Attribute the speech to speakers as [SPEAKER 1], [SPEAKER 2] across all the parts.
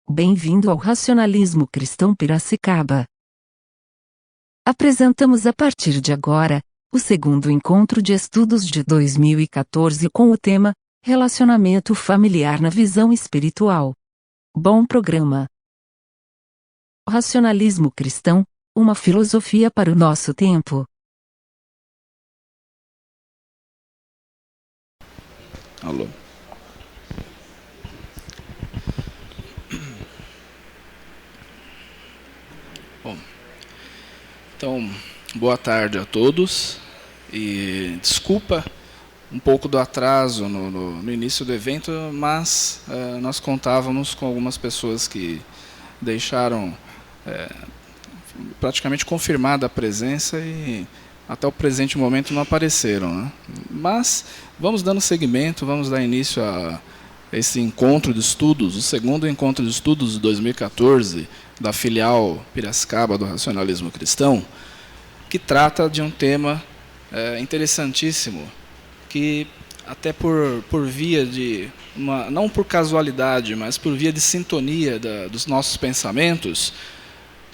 [SPEAKER 1] Bem-vindo ao Racionalismo Cristão Piracicaba. Apresentamos a partir de agora o segundo encontro de estudos de 2014 com o tema Relacionamento Familiar na Visão Espiritual. Bom programa. Racionalismo Cristão, uma filosofia para o nosso tempo.
[SPEAKER 2] Alô. Bom, então, boa tarde a todos e desculpa um pouco do atraso no início do evento, mas nós contávamos com algumas pessoas que deixaram praticamente confirmada a presença e até o presente momento não apareceram, né? Mas vamos dando seguimento, vamos dar início a esse encontro de estudos, o segundo encontro de estudos de 2014, da filial Piracicaba do Racionalismo Cristão, que trata de um tema interessantíssimo, que até por via de, não por casualidade, mas por via de sintonia dos nossos pensamentos,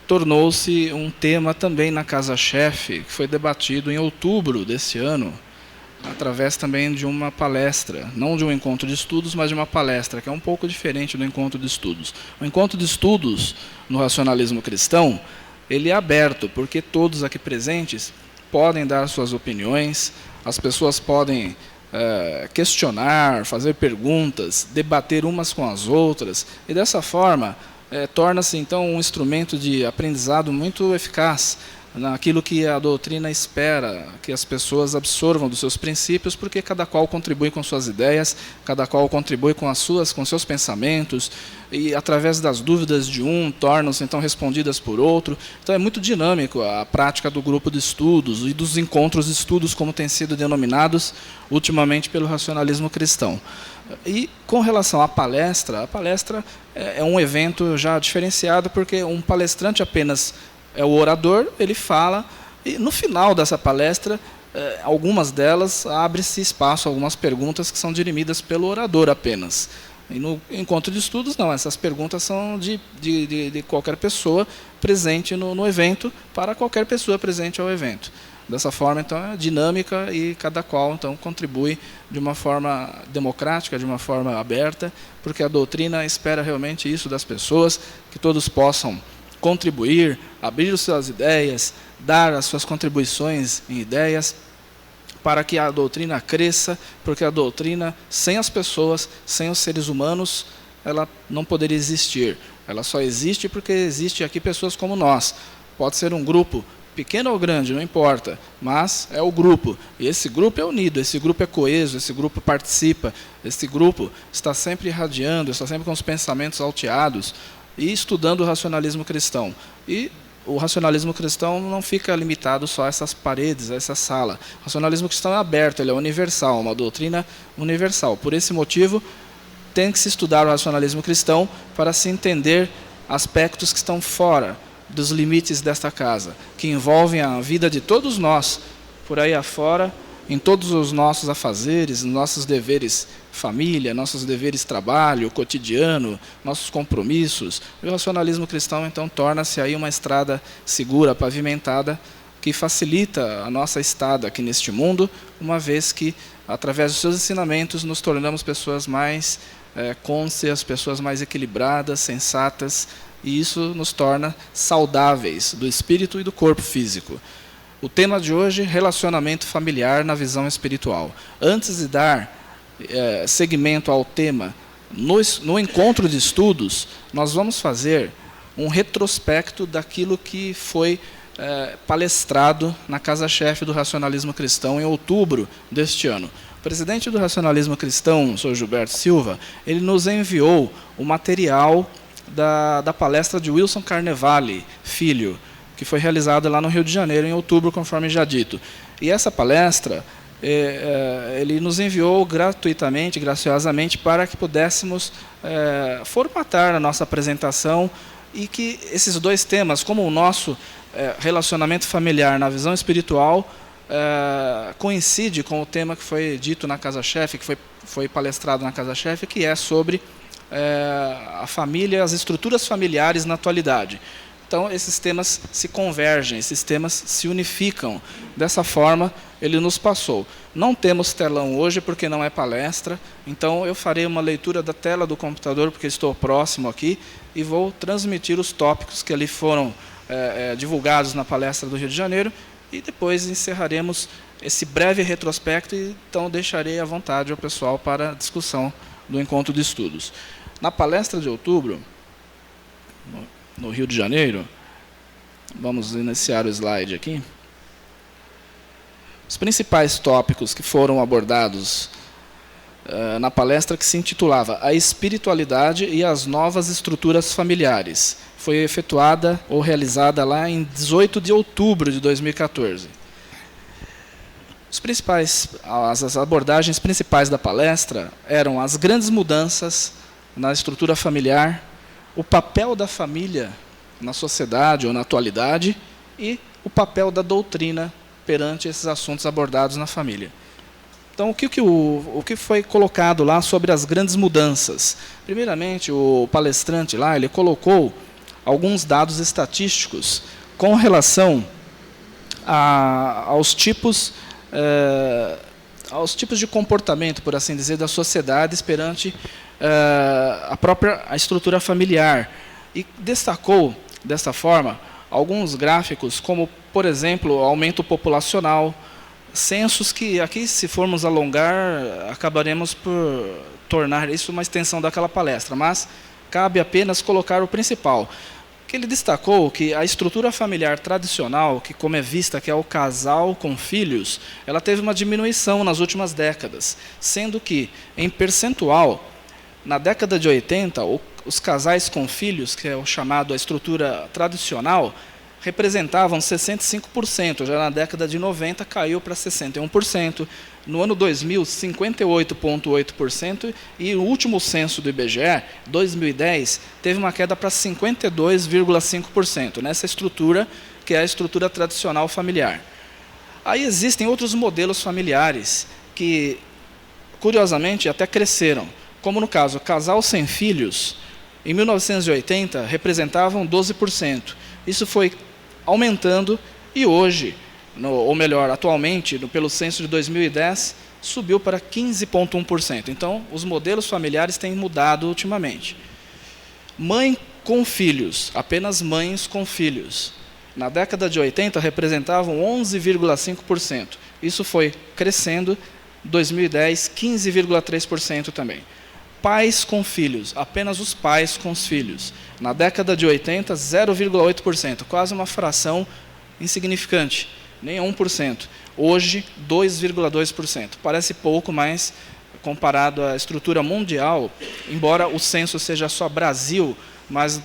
[SPEAKER 2] tornou-se um tema também na Casa-Chefe, que foi debatido em outubro desse ano, através também de uma palestra, não de um encontro de estudos, mas de uma palestra, que é um pouco diferente do encontro de estudos. O encontro de estudos no racionalismo cristão, ele é aberto, porque todos aqui presentes podem dar suas opiniões, as pessoas podem questionar, fazer perguntas, debater umas com as outras, e dessa forma torna-se então um instrumento de aprendizado muito eficaz naquilo que a doutrina espera que as pessoas absorvam dos seus princípios, porque cada qual contribui com suas ideias, cada qual contribui com seus pensamentos, e através das dúvidas de um, tornam-se então respondidas por outro. Então é muito dinâmico a prática do grupo de estudos e dos encontros de estudos, como têm sido denominados ultimamente pelo racionalismo cristão. E com relação à palestra, a palestra é um evento já diferenciado, porque um palestrante apenas é o orador, ele fala, e no final dessa palestra, algumas delas, abre-se espaço a algumas perguntas que são dirimidas pelo orador apenas. E no encontro de estudos, não, essas perguntas são de qualquer pessoa presente no evento, para qualquer pessoa presente ao evento. Dessa forma, então, é dinâmica e cada qual então contribui de uma forma democrática, de uma forma aberta, porque a doutrina espera realmente isso das pessoas, que todos possam contribuir, abrir suas ideias, dar as suas contribuições em ideias, para que a doutrina cresça, porque a doutrina, sem as pessoas, sem os seres humanos, ela não poderia existir. Ela só existe porque existe aqui pessoas como nós. Pode ser um grupo, pequeno ou grande, não importa, mas é o grupo. E esse grupo é unido, esse grupo é coeso, esse grupo participa, esse grupo está sempre irradiando, está sempre com os pensamentos alteados, e estudando o racionalismo cristão. E o racionalismo cristão não fica limitado só a essas paredes, a essa sala. O racionalismo cristão é aberto, ele é universal, uma doutrina universal. Por esse motivo, tem que se estudar o racionalismo cristão para se entender aspectos que estão fora dos limites desta casa, que envolvem a vida de todos nós, por aí afora, em todos os nossos afazeres, nossos deveres família, nossos deveres trabalho, cotidiano, nossos compromissos. O racionalismo cristão, então, torna-se aí uma estrada segura, pavimentada, que facilita a nossa estada aqui neste mundo, uma vez que, através dos seus ensinamentos, nos tornamos pessoas mais cônscias, pessoas mais equilibradas, sensatas, e isso nos torna saudáveis do espírito e do corpo físico. O tema de hoje, relacionamento familiar na visão espiritual. Antes de dar seguimento ao tema, no encontro de estudos, nós vamos fazer um retrospecto daquilo que foi palestrado na Casa-Chefe do Racionalismo Cristão em outubro deste ano. O presidente do Racionalismo Cristão, o Sr. Gilberto Silva, ele nos enviou o material da palestra de Wilson Carnevale, filho, que foi realizada lá no Rio de Janeiro, em outubro, conforme já dito. E essa palestra, ele nos enviou gratuitamente, graciosamente, para que pudéssemos formatar a nossa apresentação e que esses dois temas, como o nosso relacionamento familiar na visão espiritual, coincide com o tema que foi dito na Casa-Chefe, que foi palestrado na Casa-Chefe, que é sobre a família, as estruturas familiares na atualidade. Então, esses temas se convergem, esses temas se unificam. Dessa forma, ele nos passou. Não temos telão hoje, porque não é palestra, então eu farei uma leitura da tela do computador, porque estou próximo aqui, e vou transmitir os tópicos que ali foram divulgados na palestra do Rio de Janeiro, e depois encerraremos esse breve retrospecto, e então deixarei à vontade ao pessoal para a discussão do encontro de estudos. Na palestra de outubro, no Rio de Janeiro, vamos iniciar o slide aqui. Os principais tópicos que foram abordados na palestra, que se intitulava A Espiritualidade e as Novas Estruturas Familiares, foi efetuada ou realizada lá em 18 de outubro de 2014. As abordagens principais da palestra eram as grandes mudanças na estrutura familiar, o papel da família na sociedade ou na atualidade e o papel da doutrina perante esses assuntos abordados na família. Então, o que foi colocado lá sobre as grandes mudanças? Primeiramente, o palestrante lá, ele colocou alguns dados estatísticos com relação aos tipos de comportamento, por assim dizer, das sociedades perante a estrutura familiar, e destacou, desta forma, alguns gráficos, como, por exemplo, aumento populacional, censos que, aqui, se formos alongar, acabaremos por tornar isso uma extensão daquela palestra, mas cabe apenas colocar o principal. Que ele destacou que a estrutura familiar tradicional, que como é vista, que é o casal com filhos, ela teve uma diminuição nas últimas décadas, sendo que, em percentual, na década de 80, os casais com filhos, que é o chamado a estrutura tradicional, representavam 65%, já na década de 90 caiu para 61%, no ano 2000, 58,8%, e o último censo do IBGE, 2010, teve uma queda para 52,5%, nessa estrutura, que é a estrutura tradicional familiar. Aí existem outros modelos familiares que, curiosamente, até cresceram, como no caso, casal sem filhos, em 1980, representavam 12%. Isso foi aumentando e hoje, ou melhor, atualmente, pelo censo de 2010, subiu para 15,1%. Então, os modelos familiares têm mudado ultimamente. Mãe com filhos, apenas mães com filhos. Na década de 80, representavam 11,5%. Isso foi crescendo, 2010, 15,3% também. Pais com filhos, apenas os pais com os filhos. Na década de 80, 0,8%, quase uma fração insignificante, nem 1%. Hoje, 2,2%. Parece pouco, mas comparado à estrutura mundial, embora o censo seja só Brasil, mas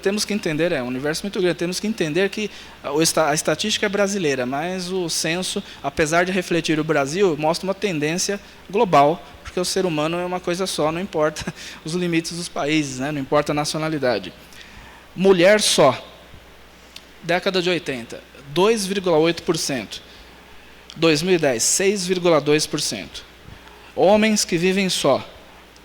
[SPEAKER 2] temos que entender, é um universo muito grande, temos que entender que a estatística é brasileira, mas o censo, apesar de refletir o Brasil, mostra uma tendência global, porque o ser humano é uma coisa só, não importa os limites dos países, né? Não importa a nacionalidade. Mulher só, década de 80, 2,8%. 2010, 6,2%. Homens que vivem só,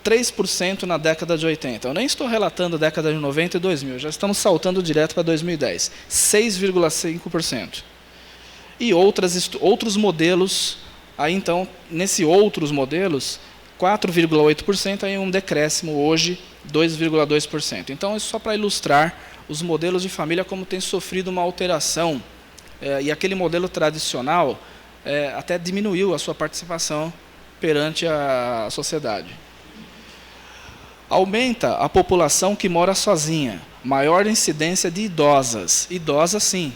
[SPEAKER 2] 3% na década de 80. Eu nem estou relatando a década de 90 e 2000, já estamos saltando direto para 2010. 6,5%. E outros modelos, aí então, nesses outros modelos, 4,8%, aí um decréscimo hoje, 2,2%. Então, isso só para ilustrar os modelos de família como tem sofrido uma alteração. E aquele modelo tradicional até diminuiu a sua participação perante a sociedade. Aumenta a população que mora sozinha, maior incidência de idosas. Idosas, sim,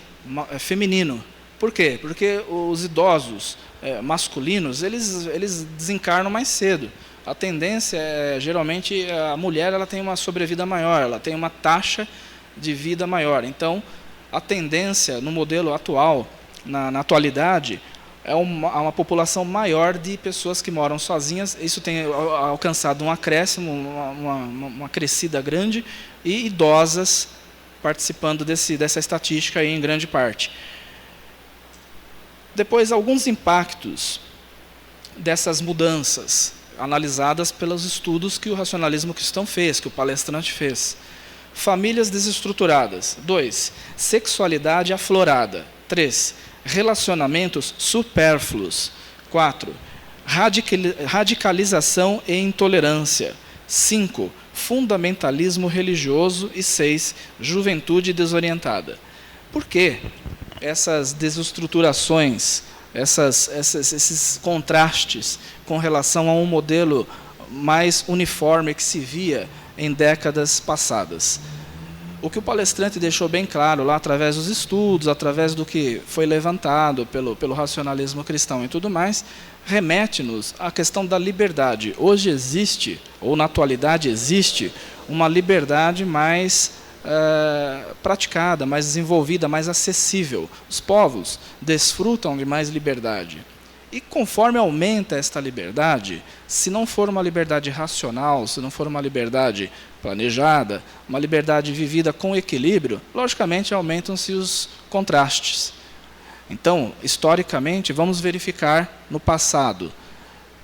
[SPEAKER 2] feminino. Por quê? Porque os idosos masculinos, eles desencarnam mais cedo. A tendência é, geralmente, a mulher ela tem uma sobrevida maior, ela tem uma taxa de vida maior. Então, a tendência no modelo atual, na atualidade, é uma população maior de pessoas que moram sozinhas. Isso tem alcançado um acréscimo, uma crescida grande, e idosas participando dessa estatística aí em grande parte. Depois, alguns impactos dessas mudanças. analisadas pelos estudos que o racionalismo cristão fez, que o palestrante fez. Famílias desestruturadas. 2. Sexualidade aflorada. 3. Relacionamentos supérfluos. 4. Radicalização e intolerância. 5. Fundamentalismo religioso. E 6. Juventude desorientada. Por que essas desestruturações, esses contrastes com relação a um modelo mais uniforme que se via em décadas passadas? O que o palestrante deixou bem claro lá, através dos estudos, através do que foi levantado pelo racionalismo cristão e tudo mais, remete-nos à questão da liberdade. Hoje existe, ou na atualidade existe, uma liberdade mais praticada, mais desenvolvida, mais acessível. Os povos desfrutam de mais liberdade. E conforme aumenta esta liberdade, se não for uma liberdade racional, se não for uma liberdade planejada, uma liberdade vivida com equilíbrio, logicamente aumentam-se os contrastes. Então, historicamente, vamos verificar no passado.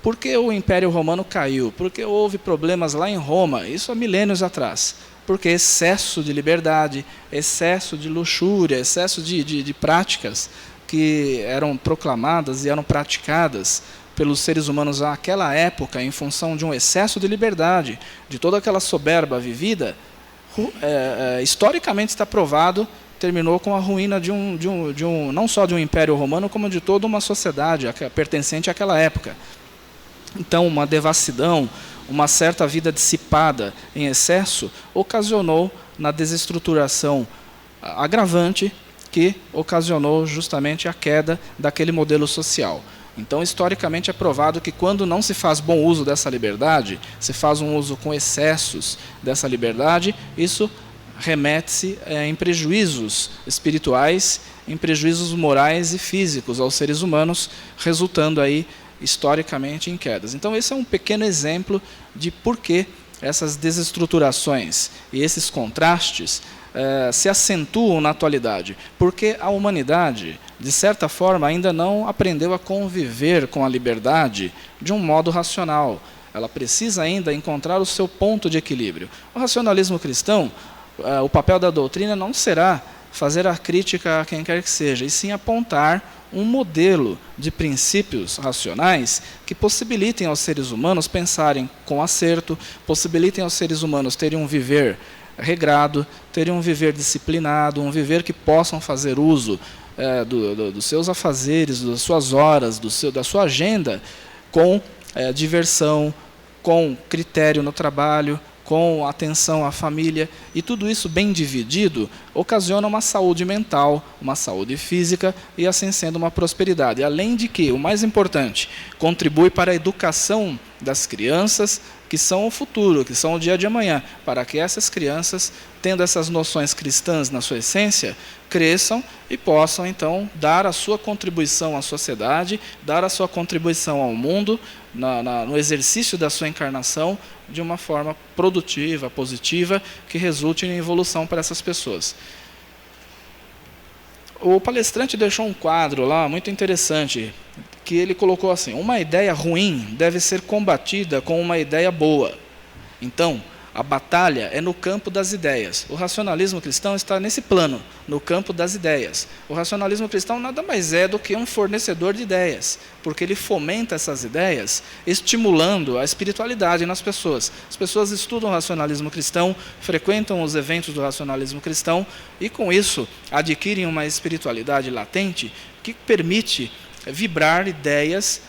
[SPEAKER 2] Por que o Império Romano caiu? Por que houve problemas lá em Roma? Isso há milênios atrás. Porque excesso de liberdade, excesso de luxúria, excesso de práticas que eram proclamadas e eram praticadas pelos seres humanos naquela época, em função de um excesso de liberdade, de toda aquela soberba vivida, historicamente está provado, terminou com a ruína não só de um império romano, como de toda uma sociedade pertencente àquela época. Então, uma devassidão, uma certa vida dissipada em excesso, ocasionou na desestruturação agravante que ocasionou justamente a queda daquele modelo social. Então, historicamente é provado que quando não se faz bom uso dessa liberdade, se faz um uso com excessos dessa liberdade, isso remete-se em prejuízos espirituais, em prejuízos morais e físicos aos seres humanos, resultando aí historicamente em quedas. Então, esse é um pequeno exemplo de por que essas desestruturações e esses contrastes se acentuam na atualidade. Porque a humanidade, de certa forma, ainda não aprendeu a conviver com a liberdade de um modo racional. Ela precisa ainda encontrar o seu ponto de equilíbrio. O racionalismo cristão, o papel da doutrina não será fazer a crítica a quem quer que seja, e sim apontar um modelo de princípios racionais que possibilitem aos seres humanos pensarem com acerto, possibilitem aos seres humanos terem um viver regrado, terem um viver disciplinado, um viver que possam fazer uso dos seus afazeres, das suas horas, da sua agenda, com diversão, com critério no trabalho, com atenção à família, e tudo isso bem dividido ocasiona uma saúde mental, uma saúde física e assim sendo uma prosperidade. Além de que, o mais importante, contribui para a educação das crianças, que são o futuro, que são o dia de amanhã, para que essas crianças, tendo essas noções cristãs na sua essência, cresçam e possam então dar a sua contribuição à sociedade, dar a sua contribuição ao mundo, no exercício da sua encarnação, de uma forma produtiva, positiva, que resulte em evolução para essas pessoas. O palestrante deixou um quadro lá muito interessante, que ele colocou assim: uma ideia ruim deve ser combatida com uma ideia boa. Então, a batalha é no campo das ideias. O racionalismo cristão está nesse plano, no campo das ideias. O racionalismo cristão nada mais é do que um fornecedor de ideias, porque ele fomenta essas ideias, estimulando a espiritualidade nas pessoas. As pessoas estudam o racionalismo cristão, frequentam os eventos do racionalismo cristão e, com isso, adquirem uma espiritualidade latente que permite vibrar ideias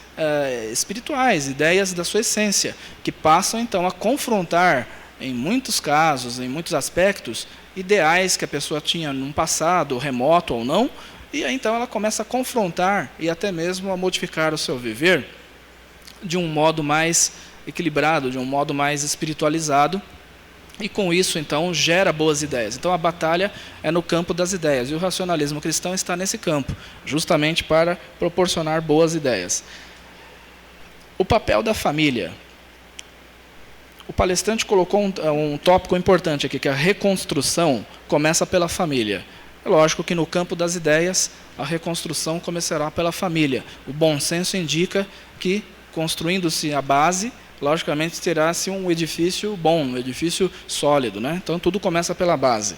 [SPEAKER 2] espirituais, ideias da sua essência, que passam então a confrontar, em muitos casos, em muitos aspectos, ideais que a pessoa tinha num passado, remoto ou não, e aí então ela começa a confrontar e até mesmo a modificar o seu viver de um modo mais equilibrado, de um modo mais espiritualizado, e com isso então gera boas ideias. Então a batalha é no campo das ideias, e o racionalismo cristão está nesse campo, justamente para proporcionar boas ideias. O papel da família. O palestrante colocou um tópico importante aqui, que a reconstrução começa pela família. É lógico que no campo das ideias, a reconstrução começará pela família. O bom senso indica que, construindo-se a base, logicamente terá-se um edifício bom, um edifício sólido, né? Então tudo começa pela base.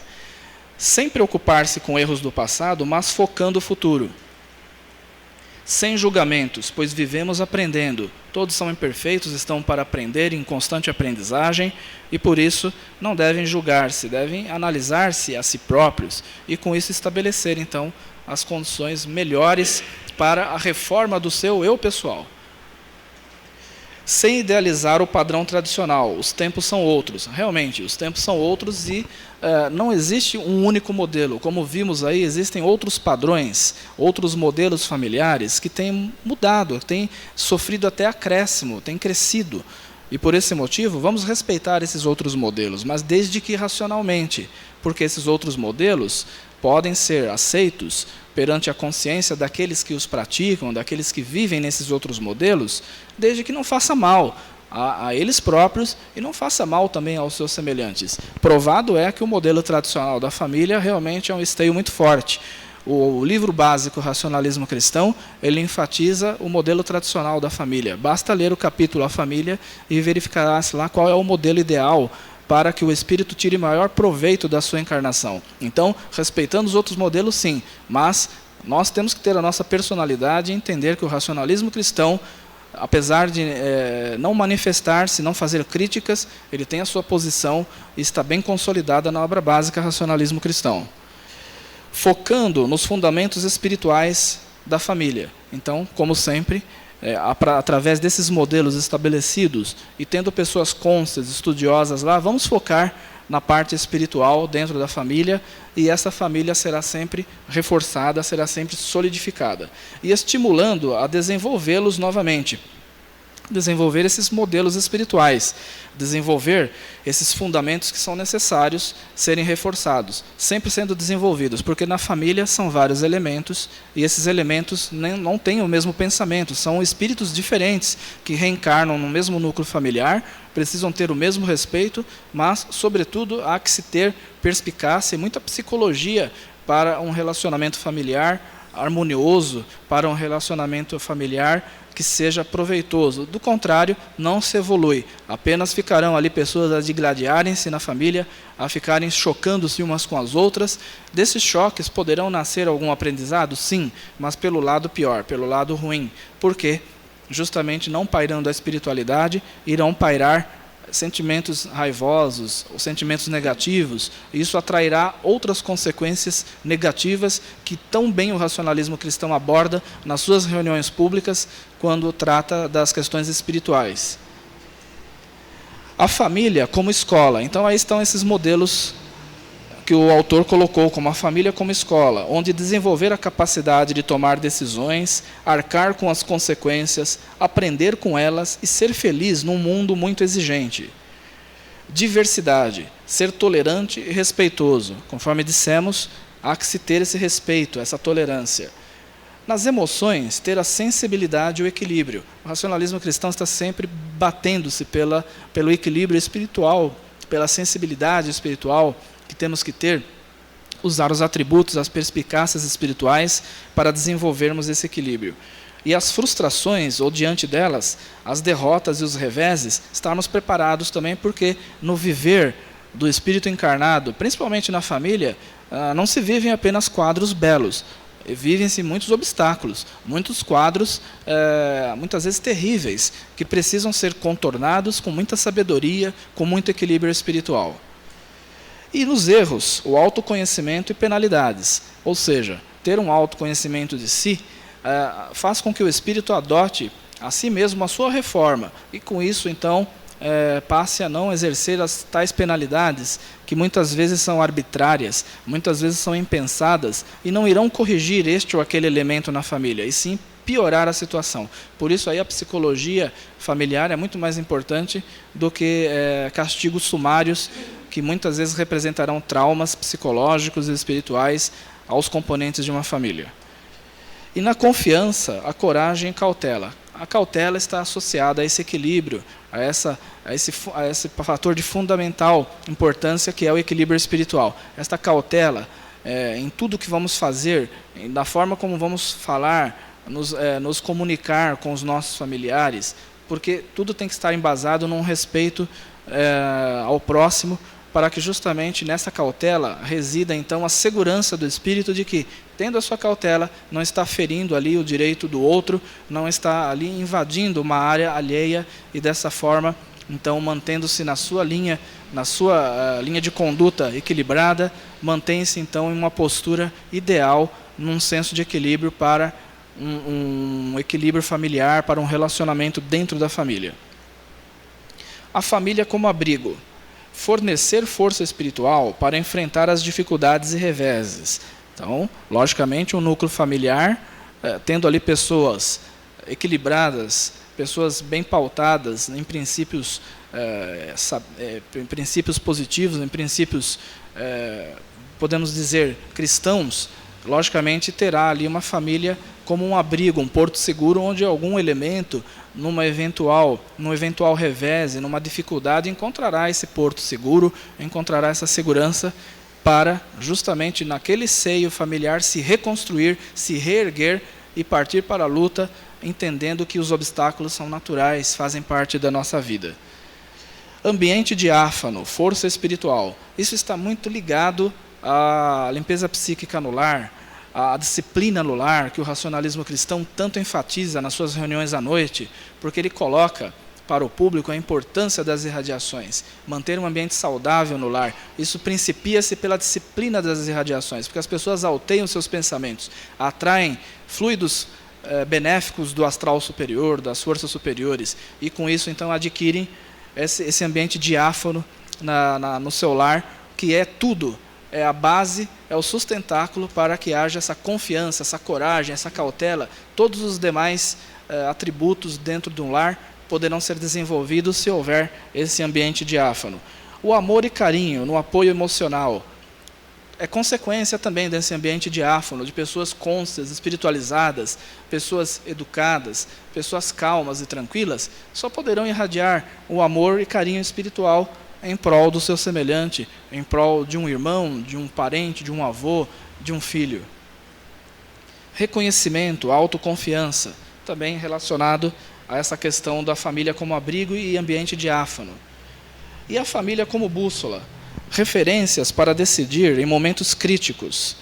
[SPEAKER 2] Sem preocupar-se com erros do passado, mas focando o futuro. Sem julgamentos, pois vivemos aprendendo. Todos são imperfeitos, estão para aprender, em constante aprendizagem, e por isso não devem julgar-se, devem analisar-se a si próprios, e com isso estabelecer, então, as condições melhores para a reforma do seu eu pessoal. Sem idealizar o padrão tradicional, os tempos são outros. Realmente, os tempos são outros e não existe um único modelo. Como vimos aí, existem outros padrões, outros modelos familiares que têm mudado, têm sofrido até acréscimo, têm crescido. E por esse motivo, vamos respeitar esses outros modelos, mas desde que racionalmente, porque esses outros modelos podem ser aceitos perante a consciência daqueles que os praticam, daqueles que vivem nesses outros modelos, desde que não faça mal a eles próprios e não faça mal também aos seus semelhantes. Provado é que o modelo tradicional da família realmente é um esteio muito forte. O livro básico Racionalismo Cristão, ele enfatiza o modelo tradicional da família. Basta ler o capítulo A Família e verificar-se lá qual é o modelo ideal para que o espírito tire maior proveito da sua encarnação. Então, respeitando os outros modelos, sim, mas nós temos que ter a nossa personalidade e entender que o racionalismo cristão, apesar de não manifestar-se, não fazer críticas, ele tem a sua posição e está bem consolidada na obra básica Racionalismo Cristão. Focando nos fundamentos espirituais da família. Então, como sempre, através desses modelos estabelecidos e tendo pessoas conscientes, estudiosas lá, vamos focar na parte espiritual dentro da família, e essa família será sempre reforçada, será sempre solidificada, e estimulando a desenvolvê-los novamente. Desenvolver esses modelos espirituais, desenvolver esses fundamentos que são necessários serem reforçados, sempre sendo desenvolvidos, porque na família são vários elementos, e esses elementos não têm o mesmo pensamento, são espíritos diferentes, que reencarnam no mesmo núcleo familiar, precisam ter o mesmo respeito, mas, sobretudo, há que se ter perspicácia e muita psicologia para um relacionamento familiar harmonioso, para um relacionamento familiar que seja proveitoso. Do contrário, não se evolui. Apenas ficarão ali pessoas a digladiarem-se na família, a ficarem chocando-se umas com as outras. Desses choques poderão nascer algum aprendizado? Sim, mas pelo lado pior, pelo lado ruim. Por quê? Justamente não pairando a espiritualidade, irão pairar sentimentos raivosos, ou sentimentos negativos, e isso atrairá outras consequências negativas que tão bem o racionalismo cristão aborda nas suas reuniões públicas quando trata das questões espirituais. A família como escola. Então aí estão esses modelos que o autor colocou como a família como escola, onde desenvolver a capacidade de tomar decisões, arcar com as consequências, aprender com elas e ser feliz num mundo muito exigente. Diversidade, ser tolerante e respeitoso. Conforme dissemos, há que se ter esse respeito, essa tolerância. Nas emoções, ter a sensibilidade e o equilíbrio. O racionalismo cristão está sempre batendo-se pelo equilíbrio espiritual, pela sensibilidade espiritual, que temos que ter, usar os atributos, as perspicácias espirituais para desenvolvermos esse equilíbrio. E as frustrações, ou diante delas, as derrotas e os reveses, estarmos preparados também, porque no viver do espírito encarnado, principalmente na família, não se vivem apenas quadros belos, vivem-se muitos obstáculos, muitos quadros, muitas vezes terríveis, que precisam ser contornados com muita sabedoria, com muito equilíbrio espiritual. E nos erros, o autoconhecimento e penalidades. Ou seja, ter um autoconhecimento de si faz com que o espírito adote a si mesmo a sua reforma. E com isso, então, passe a não exercer as tais penalidades que muitas vezes são arbitrárias, muitas vezes são impensadas e não irão corrigir este ou aquele elemento na família, e sim piorar a situação. Por isso aí a psicologia familiar é muito mais importante do que castigos sumários, que muitas vezes representarão traumas psicológicos e espirituais aos componentes de uma família. E na confiança, a coragem e cautela. A cautela está associada a esse equilíbrio, a esse fator de fundamental importância que é o equilíbrio espiritual. Esta cautela, em tudo que vamos fazer, da forma como vamos falar, nos comunicar com os nossos familiares, porque tudo tem que estar embasado num respeito ao próximo, para que justamente nessa cautela resida então a segurança do espírito de que, tendo a sua cautela, não está ferindo ali o direito do outro, não está ali invadindo uma área alheia e dessa forma, então mantendo-se na sua linha de conduta equilibrada, mantém-se então em uma postura ideal, num senso de equilíbrio para um equilíbrio familiar, para um relacionamento dentro da família. A família como abrigo. Fornecer força espiritual para enfrentar as dificuldades e reveses. Então, logicamente, um núcleo familiar, tendo ali pessoas equilibradas, pessoas bem pautadas em princípios, positivos, em princípios, podemos dizer, cristãos, logicamente terá ali uma família como um abrigo, um porto seguro, onde algum elemento, num eventual revés, numa dificuldade, encontrará esse porto seguro, encontrará essa segurança para, justamente naquele seio familiar, se reconstruir, se reerguer e partir para a luta, entendendo que os obstáculos são naturais, fazem parte da nossa vida. Ambiente diáfano, força espiritual. Isso está muito ligado à limpeza psíquica no lar, a disciplina no lar, que o racionalismo cristão tanto enfatiza nas suas reuniões à noite, porque ele coloca para o público a importância das irradiações, manter um ambiente saudável no lar. Isso principia-se pela disciplina das irradiações, porque as pessoas alteiam seus pensamentos, atraem fluidos benéficos do astral superior, das forças superiores, e com isso então adquirem esse ambiente diáfano no seu lar, que é tudo, é a base, é o sustentáculo para que haja essa confiança, essa coragem, essa cautela. Todos os demais atributos dentro de um lar poderão ser desenvolvidos se houver esse ambiente diáfano. O amor e carinho no apoio emocional é consequência também desse ambiente diáfano, de pessoas cônscias, espiritualizadas, pessoas educadas, pessoas calmas e tranquilas, só poderão irradiar o amor e carinho espiritual em prol do seu semelhante, em prol de um irmão, de um parente, de um avô, de um filho. Reconhecimento, autoconfiança, também relacionado a essa questão da família como abrigo e ambiente diáfano. E a família como bússola, referências para decidir em momentos críticos.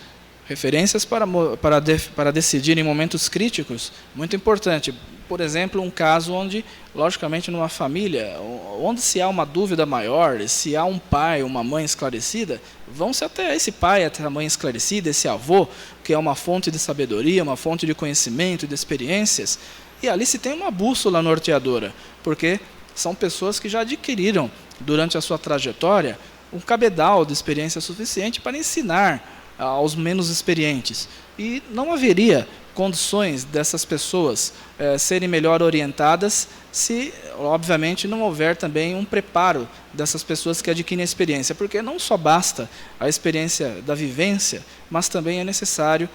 [SPEAKER 2] Referências para decidir em momentos críticos, muito importante. Por exemplo, um caso onde, logicamente, numa família, onde se há uma dúvida maior, se há um pai, uma mãe esclarecida, vão-se até esse pai, até a mãe esclarecida, esse avô, que é uma fonte de sabedoria, uma fonte de conhecimento e de experiências, e ali se tem uma bússola norteadora, porque são pessoas que já adquiriram, durante a sua trajetória, um cabedal de experiência suficiente para ensinar aos menos experientes. E não haveria condições dessas pessoas serem melhor orientadas se, obviamente, não houver também um preparo dessas pessoas que adquirem a experiência, porque não só basta a experiência da vivência, mas também é necessário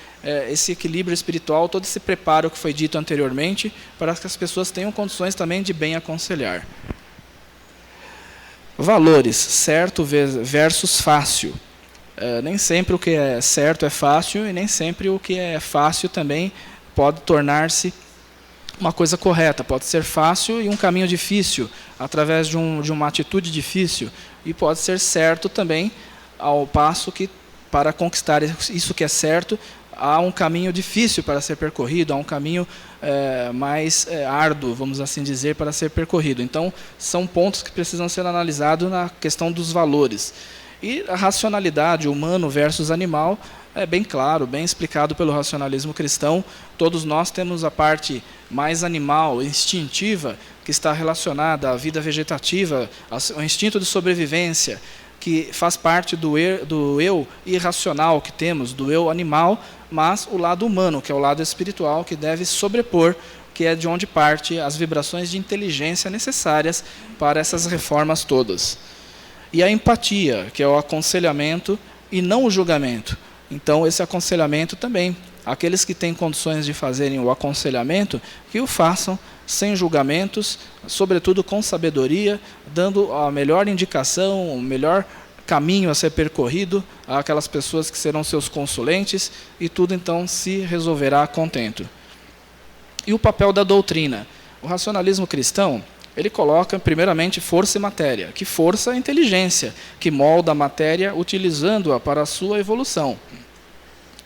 [SPEAKER 2] esse equilíbrio espiritual, todo esse preparo que foi dito anteriormente, para que as pessoas tenham condições também de bem aconselhar. Valores, certo versus fácil. Nem sempre o que é certo é fácil e nem sempre o que é fácil também pode tornar-se uma coisa correta. Pode ser fácil e um caminho difícil, através de uma atitude difícil, e pode ser certo também, ao passo que, para conquistar isso que é certo, há um caminho difícil para ser percorrido, há um caminho mais árduo, vamos assim dizer, para ser percorrido. Então, são pontos que precisam ser analisados na questão dos valores. E a racionalidade, humano versus animal, é bem claro, bem explicado pelo racionalismo cristão. Todos nós temos a parte mais animal, instintiva, que está relacionada à vida vegetativa, ao instinto de sobrevivência, que faz parte do eu irracional que temos, do eu animal, mas o lado humano, que é o lado espiritual, que deve sobrepor, que é de onde parte as vibrações de inteligência necessárias para essas reformas todas. E a empatia, que é o aconselhamento e não o julgamento. Então, esse aconselhamento também, aqueles que têm condições de fazerem o aconselhamento, que o façam sem julgamentos, sobretudo com sabedoria, dando a melhor indicação, o melhor caminho a ser percorrido àquelas pessoas que serão seus consulentes, e tudo então se resolverá a contento. E o papel da doutrina. O racionalismo cristão, ele coloca primeiramente força e matéria. Que força é a inteligência, que molda a matéria utilizando-a para a sua evolução.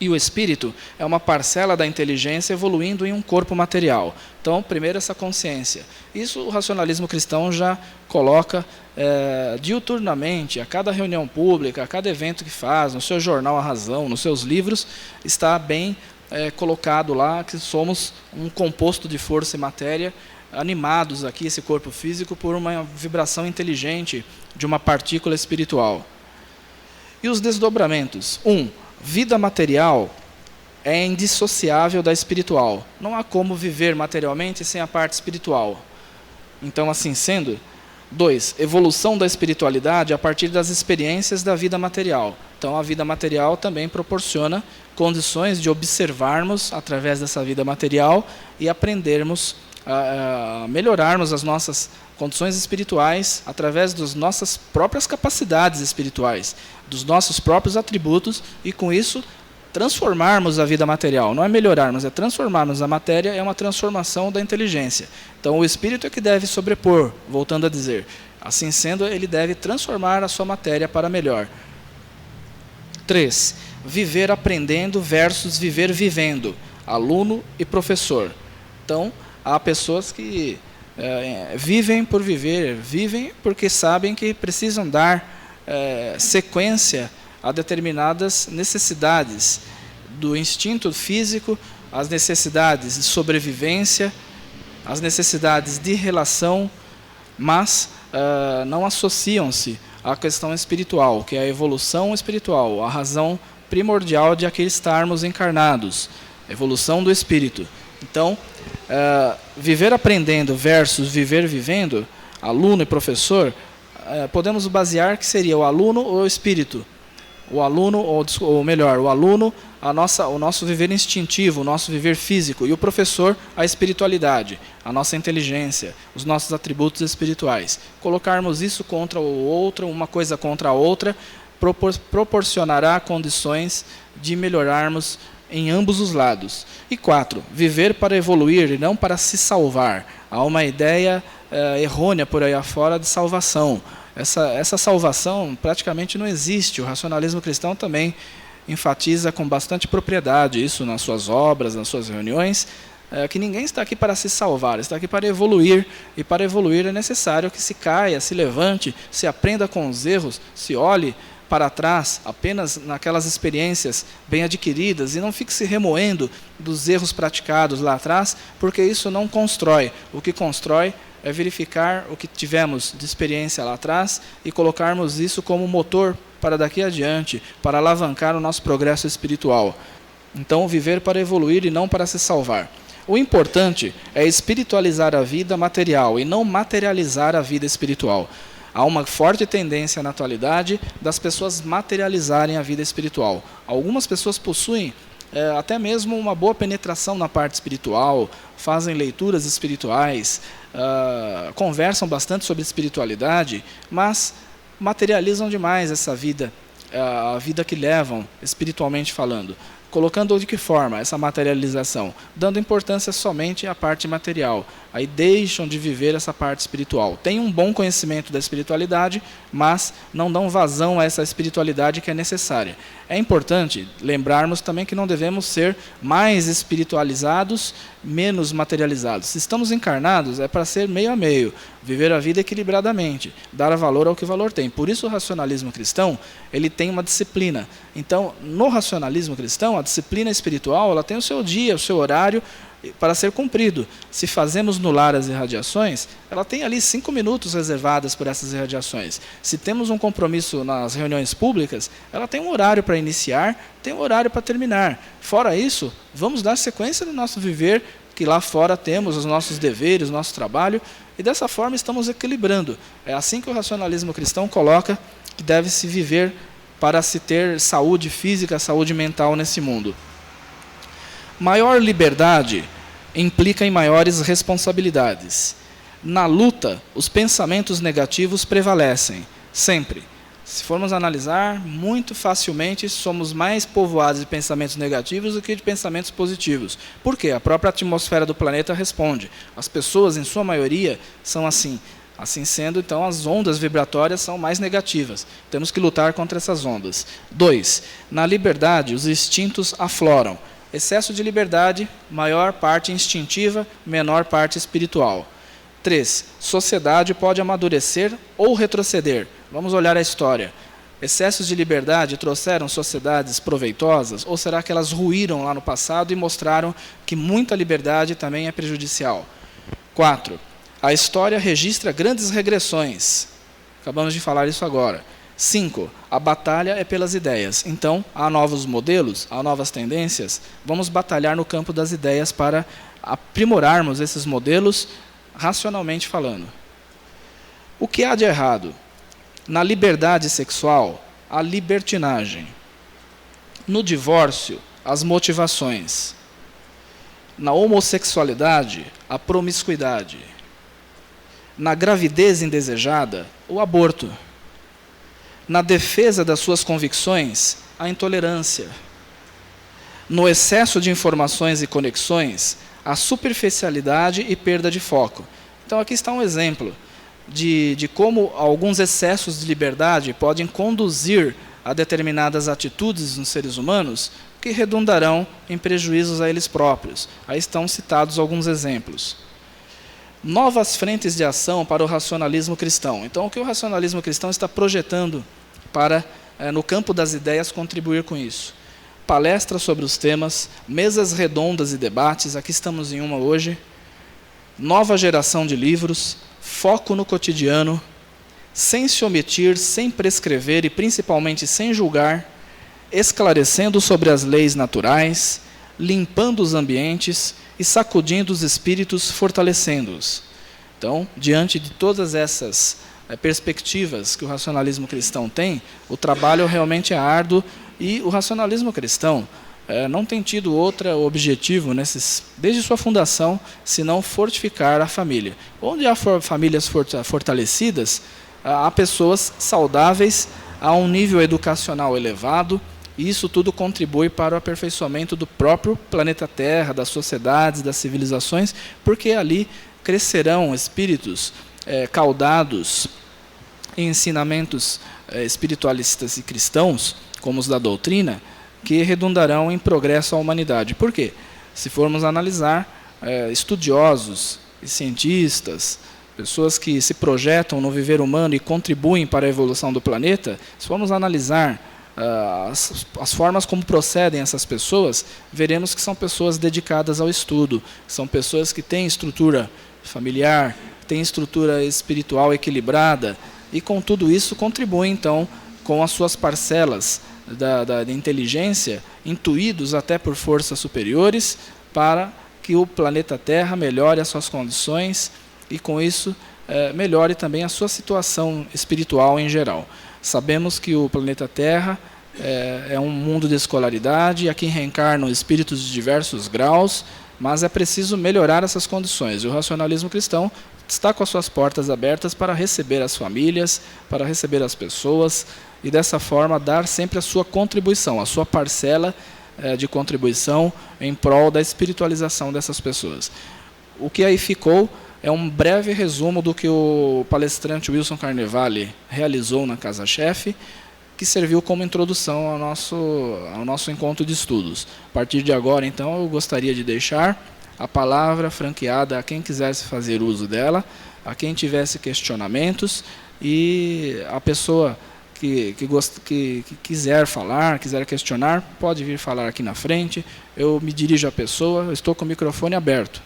[SPEAKER 2] E o espírito é uma parcela da inteligência evoluindo em um corpo material. Então, primeiro essa consciência. Isso o racionalismo cristão já coloca diuturnamente, a cada reunião pública, a cada evento que faz, no seu jornal A Razão, nos seus livros, está bem colocado lá que somos um composto de força e matéria, animados aqui, esse corpo físico, por uma vibração inteligente de uma partícula espiritual. E os desdobramentos? Vida material é indissociável da espiritual. Não há como viver materialmente sem a parte espiritual. Então, assim sendo, 2, evolução da espiritualidade a partir das experiências da vida material. Então, a vida material também proporciona condições de observarmos, através dessa vida material, e aprendermos a melhorarmos as nossas condições espirituais através das nossas próprias capacidades espirituais, dos nossos próprios atributos, e com isso transformarmos a vida material. Não é melhorarmos, é transformarmos a matéria, é uma transformação da inteligência. Então o espírito é que deve sobrepor, voltando a dizer. Assim sendo, ele deve transformar a sua matéria para melhor. 3. Viver aprendendo versus viver vivendo. Aluno e professor. Então, há pessoas que vivem por viver, vivem porque sabem que precisam dar sequência a determinadas necessidades do instinto físico, as necessidades de sobrevivência, as necessidades de relação, mas não associam-se à questão espiritual, que é a evolução espiritual, a razão primordial de aqui estarmos encarnados, a evolução do espírito. Então, viver aprendendo versus viver vivendo, aluno e professor, podemos basear que seria o aluno ou o espírito. O aluno, ou melhor, o aluno, o nosso viver instintivo, o nosso viver físico, e o professor, a espiritualidade, a nossa inteligência, os nossos atributos espirituais. Colocarmos isso contra o outro, uma coisa contra a outra, proporcionará condições de melhorarmos em ambos os lados. E 4, viver para evoluir e não para se salvar. Há uma ideia errônea por aí afora de salvação. Essa salvação praticamente não existe. O racionalismo cristão também enfatiza com bastante propriedade isso nas suas obras, nas suas reuniões, que ninguém está aqui para se salvar, está aqui para evoluir, e para evoluir é necessário que se caia, se levante, se aprenda com os erros, se olhe para trás apenas naquelas experiências bem adquiridas e não fique se remoendo dos erros praticados lá atrás, porque isso não constrói. O que constrói é verificar o que tivemos de experiência lá atrás e colocarmos isso como motor para daqui adiante, para alavancar o nosso progresso espiritual. Então, viver para evoluir e não para se salvar. O importante é espiritualizar a vida material e não materializar a vida espiritual. Há uma forte tendência na atualidade das pessoas materializarem a vida espiritual. Algumas pessoas possuem até mesmo uma boa penetração na parte espiritual, fazem leituras espirituais, conversam bastante sobre espiritualidade, mas materializam demais essa vida, a vida que levam espiritualmente falando. Colocando de que forma essa materialização? Dando importância somente à parte material. Aí deixam de viver essa parte espiritual. Têm um bom conhecimento da espiritualidade, mas não dão vazão a essa espiritualidade que é necessária. É importante lembrarmos também que não devemos ser mais espiritualizados, menos materializados. Se estamos encarnados, é para ser meio a meio, viver a vida equilibradamente, dar valor ao que valor tem. Por isso o racionalismo cristão, ele tem uma disciplina. Então, no racionalismo cristão, a disciplina espiritual, ela tem o seu dia, o seu horário para ser cumprido. Se fazemos no lar as irradiações, ela tem ali 5 minutos reservadas por essas irradiações. Se temos um compromisso nas reuniões públicas, ela tem um horário para iniciar, tem um horário para terminar. Fora isso, vamos dar sequência no nosso viver, que lá fora temos os nossos deveres, o nosso trabalho, e dessa forma estamos equilibrando. É assim que o racionalismo cristão coloca que deve se viver para se ter saúde física, saúde mental nesse mundo. Maior liberdade implica em maiores responsabilidades. Na luta, os pensamentos negativos prevalecem, sempre. Se formos analisar, muito facilmente somos mais povoados de pensamentos negativos do que de pensamentos positivos. Por quê? A própria atmosfera do planeta responde. As pessoas, em sua maioria, são assim. Assim sendo, então, as ondas vibratórias são mais negativas. Temos que lutar contra essas ondas. 2. Na liberdade, os instintos afloram. Excesso de liberdade, maior parte instintiva, menor parte espiritual. 3. Sociedade pode amadurecer ou retroceder. Vamos olhar a história. Excessos de liberdade trouxeram sociedades proveitosas ou será que elas ruíram lá no passado e mostraram que muita liberdade também é prejudicial? 4. A história registra grandes regressões. Acabamos de falar isso agora. 5. A batalha é pelas ideias. Então, há novos modelos, há novas tendências. Vamos batalhar no campo das ideias para aprimorarmos esses modelos racionalmente falando. O que há de errado? Na liberdade sexual, a libertinagem. No divórcio, as motivações. Na homossexualidade, a promiscuidade. Na gravidez indesejada, o aborto. Na defesa das suas convicções, a intolerância. No excesso de informações e conexões, a superficialidade e perda de foco. Então, aqui está um exemplo de como alguns excessos de liberdade podem conduzir a determinadas atitudes nos seres humanos que redundarão em prejuízos a eles próprios. Aí estão citados alguns exemplos. Novas frentes de ação para o racionalismo cristão. Então, o que o racionalismo cristão está projetando para, no campo das ideias, contribuir com isso? Palestras sobre os temas, mesas redondas e debates, aqui estamos em uma hoje, nova geração de livros, foco no cotidiano, sem se omitir, sem prescrever e principalmente sem julgar, esclarecendo sobre as leis naturais, limpando os ambientes e sacudindo os espíritos, fortalecendo-os. Então, diante de todas essas perspectivas que o racionalismo cristão tem, o trabalho realmente é árduo. E o racionalismo cristão não tem tido outro objetivo desde sua fundação, senão fortificar a família. Onde há famílias fortalecidas, há pessoas saudáveis, há um nível educacional elevado, e isso tudo contribui para o aperfeiçoamento do próprio planeta Terra, das sociedades, das civilizações, porque ali crescerão espíritos caudados em ensinamentos espiritualistas e cristãos, como os da doutrina, que redundarão em progresso à humanidade. Por quê? Se formos analisar, estudiosos e cientistas, pessoas que se projetam no viver humano e contribuem para a evolução do planeta, se formos analisar as formas como procedem essas pessoas, veremos que são pessoas dedicadas ao estudo, são pessoas que têm estrutura familiar, têm estrutura espiritual equilibrada, e com tudo isso contribuem, então, com as suas parcelas da inteligência, intuídos até por forças superiores, para que o planeta Terra melhore as suas condições e, com isso, melhore também a sua situação espiritual em geral. Sabemos que o planeta Terra é um mundo de escolaridade, aqui reencarnam espíritos de diversos graus, mas é preciso melhorar essas condições. E o racionalismo cristão está com as suas portas abertas para receber as famílias, para receber as pessoas, e dessa forma dar sempre a sua contribuição, a sua parcela de contribuição em prol da espiritualização dessas pessoas. O que aí ficou é um breve resumo do que o palestrante Wilson Carnevale realizou na Casa Chefe, que serviu como introdução ao nosso encontro de estudos. A partir de agora, então, eu gostaria de deixar a palavra franqueada a quem quisesse fazer uso dela, a quem tivesse questionamentos, e a pessoa que quiser falar, quiser questionar, pode vir falar aqui na frente. Eu me dirijo à pessoa, eu estou com o microfone aberto.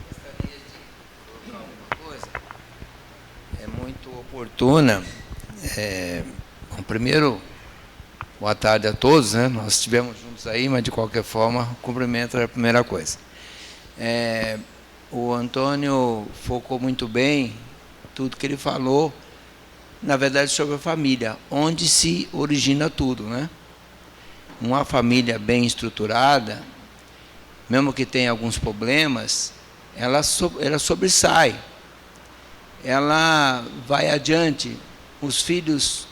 [SPEAKER 3] Gostaria de colocar uma coisa, muito oportuna. Bom, primeiro, boa tarde a todos, né? Nós estivemos juntos aí, mas de qualquer forma, cumprimento é a primeira coisa. O Antônio focou muito bem tudo que ele falou, na verdade, sobre a família, onde se origina tudo, né? Uma família bem estruturada, mesmo que tenha alguns problemas, ela sobressai. ela vai adiante, os filhos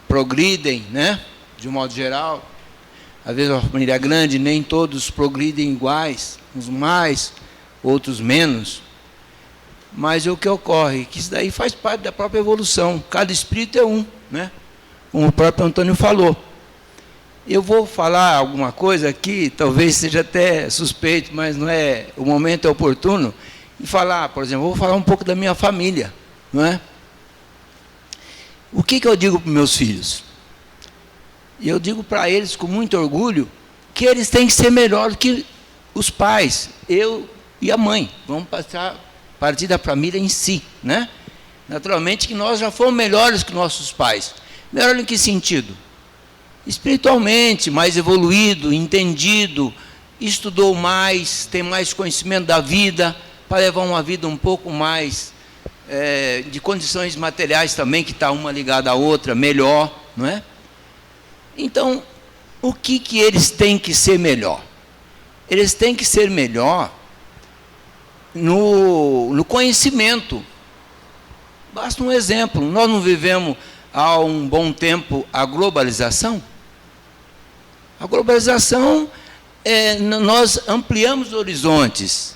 [SPEAKER 3] progridem, né? De um modo geral. Às vezes uma família grande, nem todos progridem iguais, uns mais, outros menos. Mas o que ocorre? Que isso daí faz parte da própria evolução. Cada espírito é um, né? Como o próprio Antônio falou. Eu vou falar alguma coisa aqui, talvez seja até suspeito, mas não é, o momento é oportuno, e falar, por exemplo, vou falar um pouco da minha família, não é? O que eu digo para os meus filhos? Eu digo para eles com muito orgulho que eles têm que ser melhor que os pais, eu e a mãe. Vamos partir da família em si, né? Naturalmente que nós já fomos melhores que nossos pais. Melhor em que sentido? Espiritualmente, mais evoluído, entendido, estudou mais, tem mais conhecimento da vida, para levar uma vida um pouco mais de condições materiais também, que está uma ligada à outra, melhor, não é? Então, o que eles têm que ser melhor? Eles têm que ser melhor no conhecimento. Basta um exemplo. Nós não vivemos há um bom tempo a globalização? A globalização, nós ampliamos horizontes.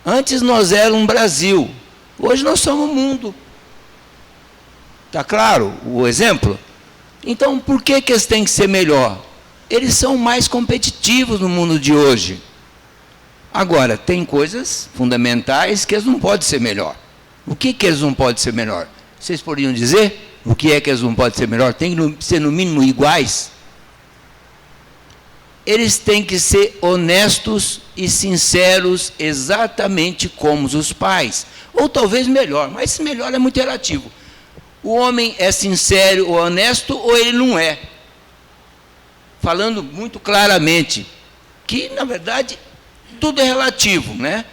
[SPEAKER 3] Antes nós éramos um Brasil, hoje nós somos o mundo. Está claro o exemplo? Então, por que eles têm que ser melhor? Eles são mais competitivos no mundo de hoje. Agora, tem coisas fundamentais que eles não podem ser melhor. O que eles não podem ser melhor? Vocês poderiam dizer o que eles não podem ser melhor? Tem que ser, no mínimo, iguais. Eles têm que ser honestos e sinceros, exatamente como os pais. Ou talvez melhor, mas melhor é muito relativo. O homem é sincero ou honesto, ou ele não é. Falando muito claramente, que, na verdade, tudo é relativo, né?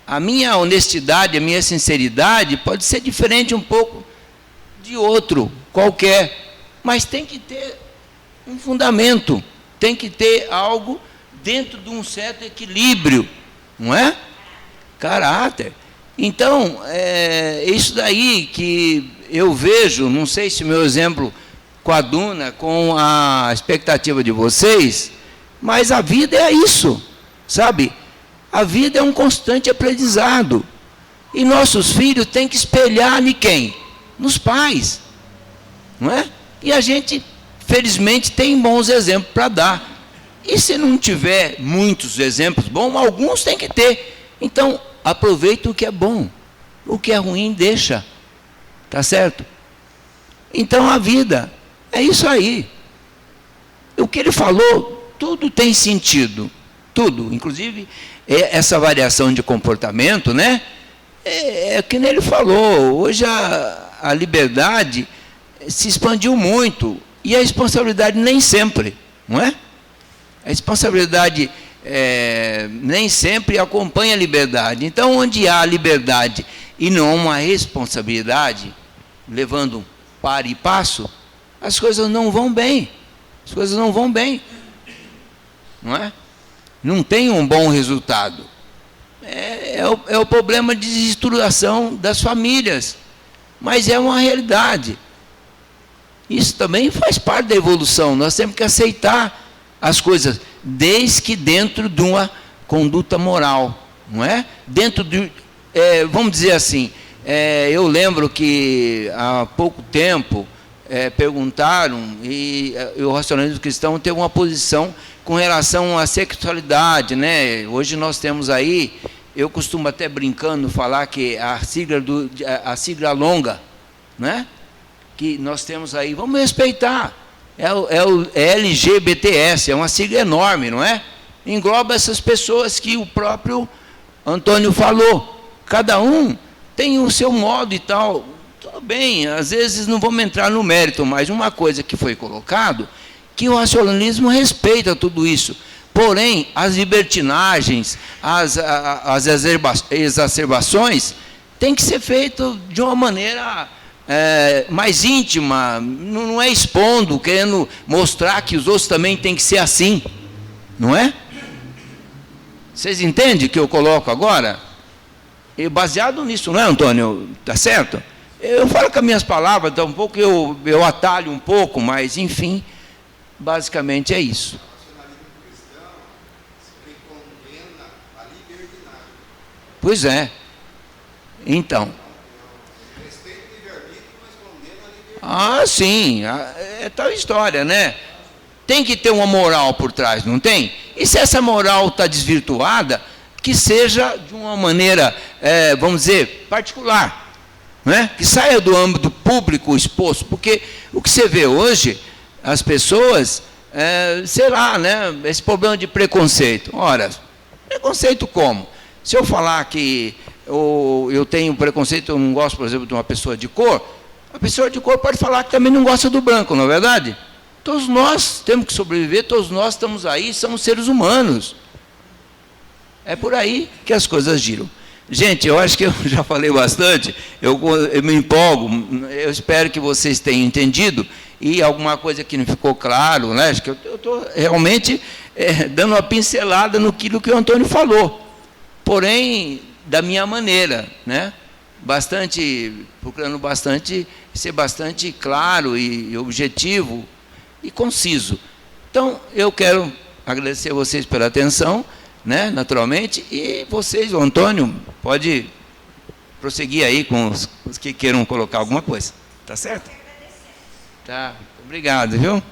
[SPEAKER 3] A minha honestidade, a minha sinceridade pode ser diferente um pouco de outro, qualquer, mas tem que ter um fundamento, tem que ter algo dentro de um certo equilíbrio, não é? Caráter. Então, isso daí que eu vejo, não sei se o meu exemplo coaduna com a expectativa de vocês, mas a vida é isso, sabe? A vida é um constante aprendizado. E nossos filhos têm que espelhar em quem? Nos pais, não é? E a gente, felizmente, tem bons exemplos para dar. E se não tiver muitos exemplos bons, alguns tem que ter. Então, aproveita o que é bom. O que é ruim, deixa. Tá certo? Então, a vida é isso aí. O que ele falou, tudo tem sentido. Tudo. Inclusive, essa variação de comportamento, né? É que ele falou. Hoje a liberdade se expandiu muito. E a responsabilidade nem sempre, não é? A responsabilidade nem sempre acompanha a liberdade. Então, onde há liberdade e não uma responsabilidade, levando par e passo, as coisas não vão bem. As coisas não vão bem. Não é? Não tem um bom resultado. É o problema de desestruturação das famílias. Mas é uma realidade. Isso também faz parte da evolução. Nós temos que aceitar as coisas, desde que dentro de uma conduta moral, não é? Dentro de, vamos dizer assim, eu lembro que há pouco tempo perguntaram, e o racionalismo cristão teve uma posição com relação à sexualidade, né? Hoje nós temos aí, eu costumo até brincando falar que a sigla longa, né? Que nós temos aí, vamos respeitar. É o LGBTS, é uma sigla enorme, não é? Engloba essas pessoas que o próprio Antônio falou. Cada um tem o seu modo e tal. Tudo bem, às vezes não vamos entrar no mérito, mas uma coisa que foi colocado, que o racionalismo respeita tudo isso. Porém, as libertinagens, as exacerbações, tem que ser feito de uma maneira mais íntima, não é expondo, querendo mostrar que os outros também têm que ser assim, não é? Vocês entendem o que eu coloco agora? E baseado nisso, não é, Antônio? Tá certo? Eu falo com as minhas palavras, então um pouco eu atalho um pouco, mas, enfim, basicamente é isso. Pois é. Então. Ah, sim. É tal história, né? Tem que ter uma moral por trás, não tem? E se essa moral está desvirtuada, que seja de uma maneira, vamos dizer, particular. Né? Que saia do âmbito público exposto, porque o que você vê hoje, as pessoas, sei lá, né? Esse problema de preconceito. Ora, preconceito como? Se eu falar que eu tenho preconceito, eu não gosto, por exemplo, de uma pessoa de cor, a pessoa de cor pode falar que também não gosta do branco, não é verdade? Todos nós temos que sobreviver, todos nós estamos aí, somos seres humanos. É por aí que as coisas giram. Gente, eu acho que eu já falei bastante, eu me empolgo, eu espero que vocês tenham entendido, e alguma coisa que não ficou claro, né? Acho que eu estou realmente dando uma pincelada no que o Antônio falou, porém, da minha maneira, né? Procurando ser bastante claro e objetivo e conciso. Então, eu quero agradecer a vocês pela atenção, né, naturalmente, e vocês, o Antônio, pode prosseguir aí com os que queiram colocar alguma coisa. Tá certo? Tá. Obrigado, viu?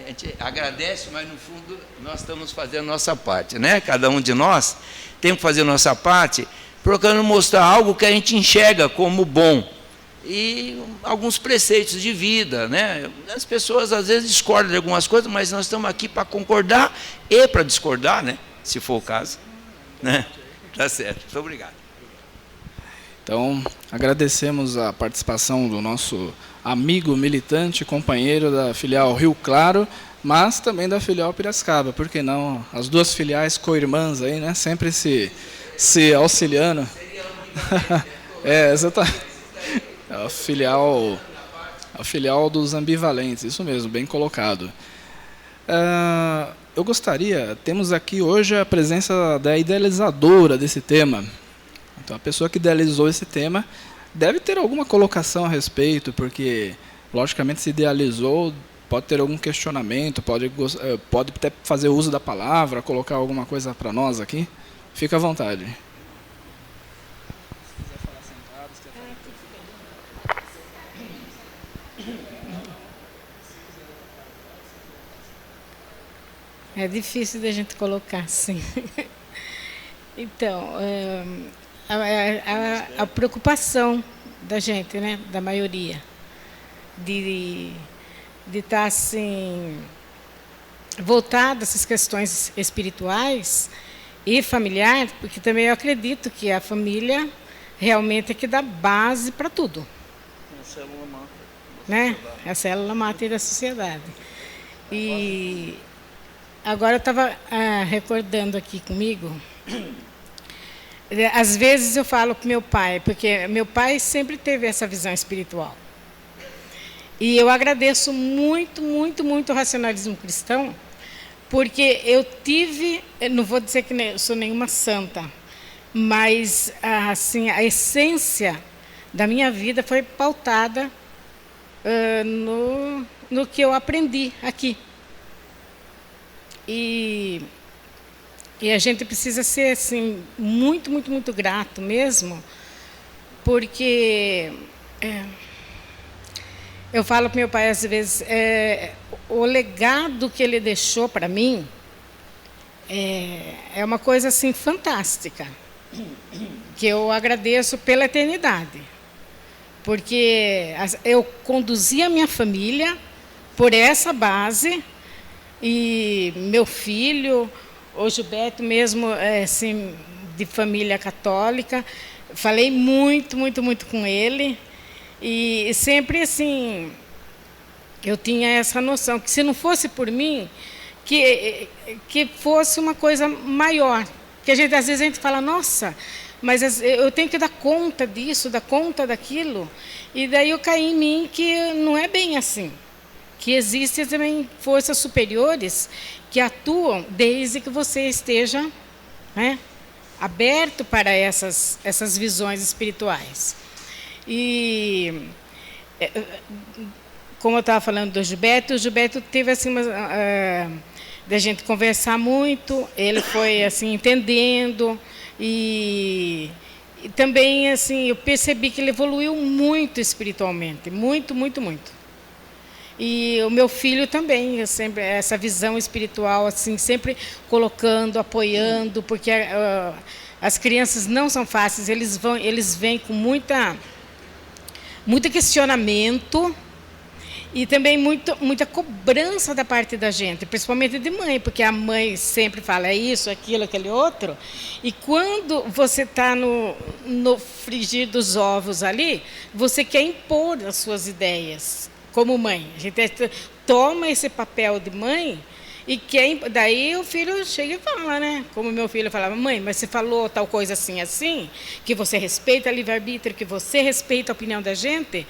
[SPEAKER 3] A gente agradece, mas no fundo nós estamos fazendo a nossa parte, né? Cada um de nós tem que fazer a nossa parte, procurando mostrar algo que a gente enxerga como bom e alguns preceitos de vida, né? As pessoas às vezes discordam de algumas coisas, mas nós estamos aqui para concordar e para discordar, né? Se for o caso, né? Tá certo. Muito obrigado.
[SPEAKER 2] Então, agradecemos a participação do nosso amigo militante, companheiro da filial Rio Claro, mas também da filial Piracicaba, por que não? As duas filiais co-irmãs aí, né? Sempre se auxiliando. Exatamente. A filial dos ambivalentes, isso mesmo, bem colocado. Eu gostaria, temos aqui hoje a presença da idealizadora desse tema. Então, a pessoa que idealizou esse tema deve ter alguma colocação a respeito, porque, logicamente, se idealizou, pode ter algum questionamento, pode até fazer uso da palavra, colocar alguma coisa para nós aqui. Fica à vontade.
[SPEAKER 4] É difícil da gente colocar assim. Então, a preocupação da gente, né, da maioria, de estar assim, voltada a essas questões espirituais e familiares, porque também eu acredito que a família realmente é que dá base para tudo. É a célula máter, né? É a célula máter da sociedade. E agora eu estava recordando aqui comigo. Às vezes eu falo com meu pai, porque meu pai sempre teve essa visão espiritual. E eu agradeço muito, muito, muito o racionalismo cristão, porque eu tive, não vou dizer que eu sou nenhuma santa, mas assim, a essência da minha vida foi pautada no que eu aprendi aqui. E a gente precisa ser assim, muito, muito, muito grato mesmo, porque eu falo para meu pai às vezes, o legado que ele deixou para mim é uma coisa assim fantástica, que eu agradeço pela eternidade, porque eu conduzi a minha família por essa base, e meu filho, o Gilberto mesmo, assim, de família católica, falei muito, muito, muito com ele, e sempre assim, eu tinha essa noção, que se não fosse por mim, que fosse uma coisa maior, que às vezes a gente fala, nossa, mas eu tenho que dar conta disso, dar conta daquilo, e daí eu caí em mim que não é bem assim, que existem também forças superiores que atuam desde que você esteja, né, aberto para essas visões espirituais. E, como eu estava falando do Gilberto, o Gilberto teve assim, da gente conversar muito, ele foi assim entendendo e também assim eu percebi que ele evoluiu muito espiritualmente, muito, muito, muito. E o meu filho também, eu sempre essa visão espiritual assim, sempre colocando, apoiando, porque as crianças não são fáceis, eles vêm com muito questionamento. E também muita cobrança da parte da gente, principalmente de mãe, porque a mãe sempre fala isso, aquilo, aquele outro. E quando você está no frigir dos ovos ali, você quer impor as suas ideias, como mãe. A gente toma esse papel de mãe e daí o filho chega e fala, né? Como meu filho falava, mãe, mas você falou tal coisa assim, assim, que você respeita a livre-arbítrio, que você respeita a opinião da gente.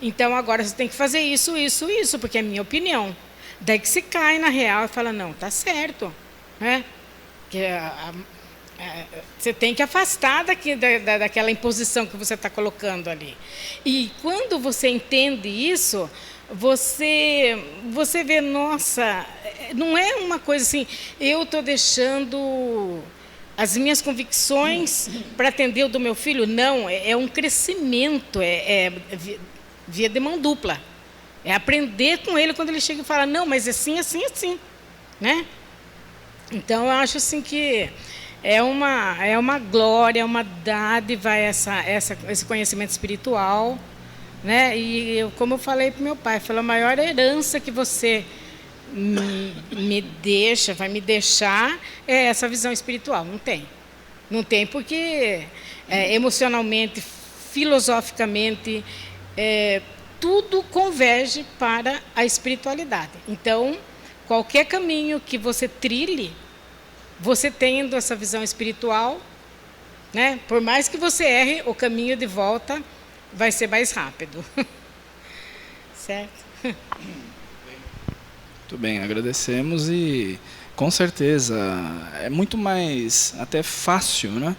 [SPEAKER 4] Então, agora você tem que fazer isso, isso, isso, porque é minha opinião. Daí que se cai na real e fala, não, tá certo. Né? Você tem que afastar daquela imposição que você está colocando ali. E quando você entende isso, você vê, nossa, não é uma coisa assim, eu estou deixando as minhas convicções para atender o do meu filho. Não, é um crescimento, via de mão dupla. É aprender com ele quando ele chega e fala, não, mas assim, assim, assim. Né? Então, eu acho assim que é uma glória, é uma dádiva esse conhecimento espiritual. Né? E como eu falei para o meu pai, a maior herança que você vai me deixar é essa visão espiritual. Não tem. Não tem porque emocionalmente, filosoficamente, tudo converge para a espiritualidade. Então, qualquer caminho que você trilhe, você tendo essa visão espiritual, né? Por mais que você erre, o caminho de volta vai ser mais rápido. Certo?
[SPEAKER 2] Muito bem, agradecemos e com certeza é muito mais até fácil, né?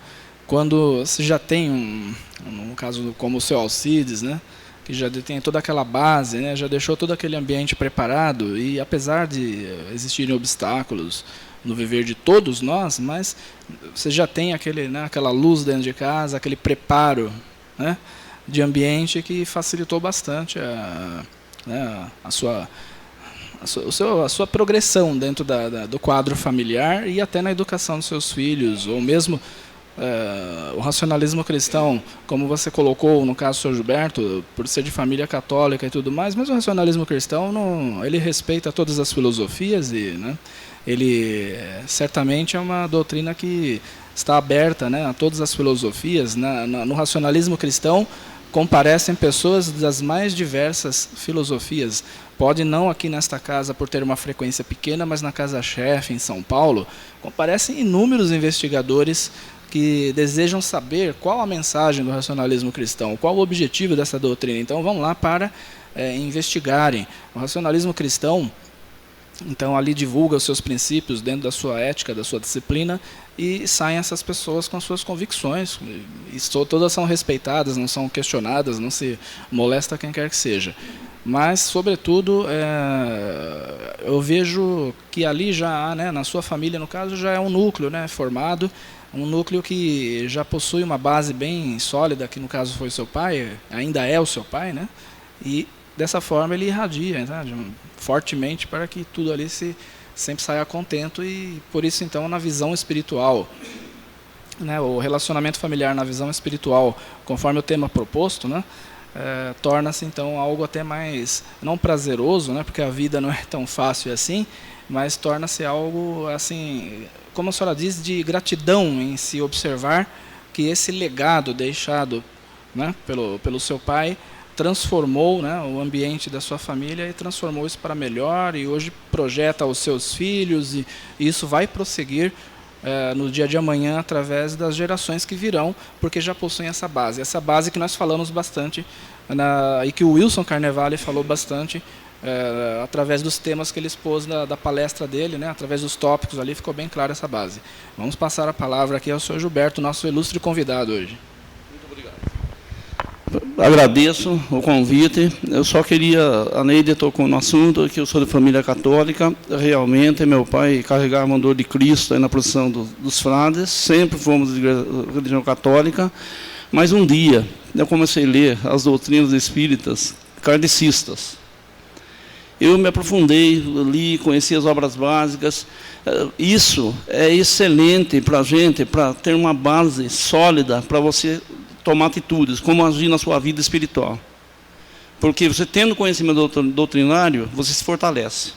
[SPEAKER 2] Quando você já tem no caso como o seu Alcides, né? Que já tem toda aquela base, né? Já deixou todo aquele ambiente preparado e apesar de existirem obstáculos no viver de todos nós, mas você já tem aquela luz dentro de casa, aquele preparo, né? De ambiente que facilitou bastante a sua progressão dentro do quadro familiar e até na educação dos seus filhos, ou mesmo o racionalismo cristão, como você colocou no caso do Sr. Gilberto, por ser de família católica e tudo mais, mas o racionalismo cristão ele respeita todas as filosofias e, né, ele certamente é uma doutrina que está aberta, né, a todas as filosofias. No racionalismo cristão comparecem pessoas das mais diversas filosofias. Pode não aqui nesta casa por ter uma frequência pequena, mas na Casa-Chefe, em São Paulo, comparecem inúmeros investigadores que desejam saber qual a mensagem do racionalismo cristão, qual o objetivo dessa doutrina. Então vão lá para investigarem. O racionalismo cristão, então, ali divulga os seus princípios dentro da sua ética, da sua disciplina, e saem essas pessoas com suas convicções. E todas são respeitadas, não são questionadas, não se molesta quem quer que seja. Mas, sobretudo, eu vejo que ali já há, né, na sua família, no caso, já é um núcleo, né, formado, um núcleo que já possui uma base bem sólida, que no caso foi o seu pai, ainda é o seu pai, né, e dessa forma ele irradia, tá, fortemente para que tudo ali sempre saia contento e por isso então na visão espiritual, né, o relacionamento familiar na visão espiritual, conforme o tema proposto, né, torna-se então algo até mais, não prazeroso, né, porque a vida não é tão fácil assim, mas torna-se algo assim, como a senhora diz, de gratidão em se observar que esse legado deixado, né, pelo seu pai transformou, né, o ambiente da sua família e transformou isso para melhor e hoje projeta aos seus filhos e isso vai prosseguir no dia de amanhã através das gerações que virão, porque já possuem essa base que nós falamos bastante e que o Wilson Carnevale falou bastante através dos temas que ele expôs da palestra dele, né, através dos tópicos ali, ficou bem clara essa base. Vamos passar a palavra aqui ao senhor Gilberto, nosso ilustre convidado hoje.
[SPEAKER 5] Muito obrigado. Agradeço o convite. Eu só queria, a Neide tocou no assunto, que eu sou de família católica. Realmente, meu pai carregava a dor de Cristo aí na procissão dos frades, sempre fomos de religião católica, mas um dia eu comecei a ler as doutrinas espíritas kardecistas. Eu me aprofundei, li, conheci as obras básicas. Isso é excelente para a gente, para ter uma base sólida para você tomar atitudes, como agir na sua vida espiritual. Porque você tendo conhecimento doutrinário, você se fortalece.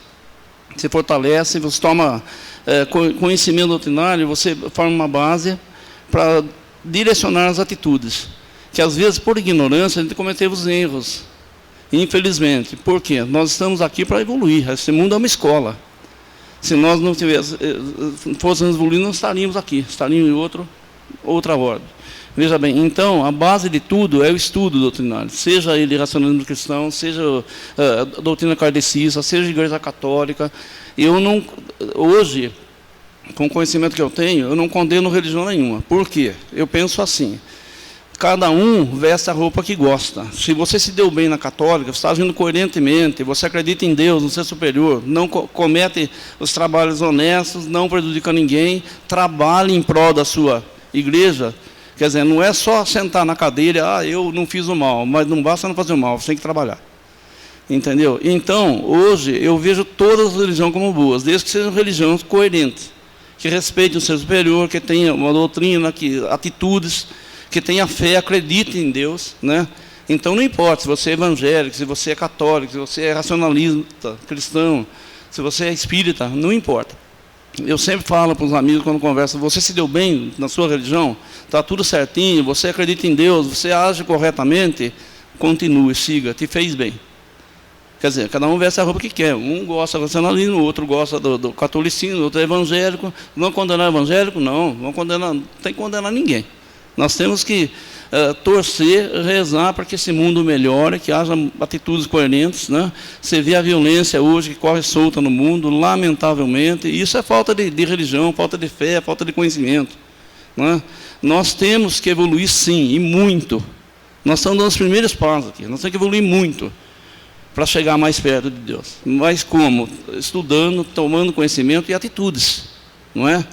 [SPEAKER 5] Se fortalece, você toma conhecimento doutrinário, você forma uma base para direcionar as atitudes. Que às vezes, por ignorância, a gente cometeu os erros. Infelizmente. Por quê? Nós estamos aqui para evoluir. Esse mundo é uma escola. Se nós não fôssemos evoluir, não estaríamos aqui. Estaríamos em outra ordem. Veja bem, então, a base de tudo é o estudo doutrinário. Seja ele racionalismo cristão, seja a doutrina kardecista, seja a igreja católica. Eu não, hoje, com o conhecimento que eu tenho, eu não condeno religião nenhuma. Por quê? Eu penso assim. Cada um veste a roupa que gosta. Se você se deu bem na católica, você está agindo coerentemente, você acredita em Deus, no ser superior, não comete os trabalhos honestos, não prejudica ninguém, trabalhe em prol da sua igreja. Quer dizer, não é só sentar na cadeira, eu não fiz o mal, mas não basta não fazer o mal, você tem que trabalhar. Entendeu? Então, hoje, eu vejo todas as religiões como boas, desde que sejam religiões coerentes, que respeitem o ser superior, que tenham uma doutrina, atitudes, que tenha fé, acredite em Deus, né? Então não importa se você é evangélico, se você é católico, se você é racionalista, cristão, se você é espírita, não importa. Eu sempre falo para os amigos quando converso, você se deu bem na sua religião, está tudo certinho, você acredita em Deus, você age corretamente, continue, siga, te fez bem. Quer dizer, cada um veste a roupa que quer. Um gosta do racionalismo, o outro gosta do catolicismo, o outro é evangélico. Não condenar evangélico? Não tem que condenar ninguém. Nós temos que torcer, rezar para que esse mundo melhore, que haja atitudes coerentes, né? Você vê a violência hoje que corre solta no mundo, lamentavelmente, e isso é falta de religião, falta de fé, falta de conhecimento, né? Nós temos que evoluir sim, e muito. Nós estamos dando os primeiros passos aqui, nós temos que evoluir muito para chegar mais perto de Deus. Mas como? Estudando, tomando conhecimento e atitudes, não é?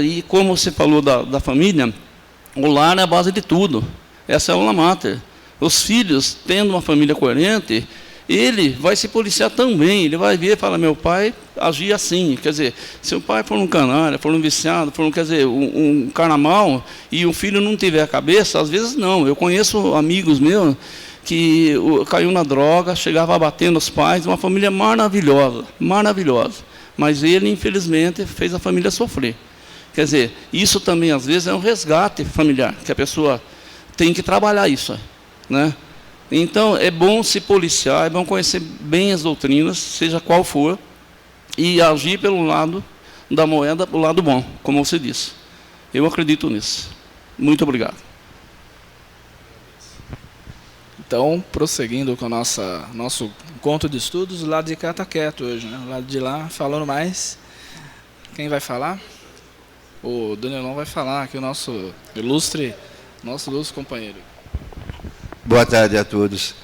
[SPEAKER 5] E como você falou da família, o lar é a base de tudo. Essa é a aula mater. Os filhos, tendo uma família coerente, ele vai se policiar também. Ele vai ver e falar, meu pai agia assim. Quer dizer, se o pai for um canalha, for um viciado, for um cara mau, e o filho não tiver a cabeça, às vezes não. Eu conheço amigos meus que caiu na droga, chegava a bater nos pais, uma família maravilhosa, maravilhosa. Mas ele, infelizmente, fez a família sofrer. Quer dizer, isso também, às vezes, é um resgate familiar, que a pessoa tem que trabalhar isso, né? Então, é bom se policiar, é bom conhecer bem as doutrinas, seja qual for, e agir pelo lado da moeda, pelo lado bom, como você disse. Eu acredito nisso. Muito obrigado.
[SPEAKER 2] Então, prosseguindo com o nosso conto de estudos, o lado de cá está quieto hoje, né? O lado de lá, falando mais. Quem vai falar? O Danielão vai falar aqui, o nosso ilustre companheiro.
[SPEAKER 6] Boa tarde a todos.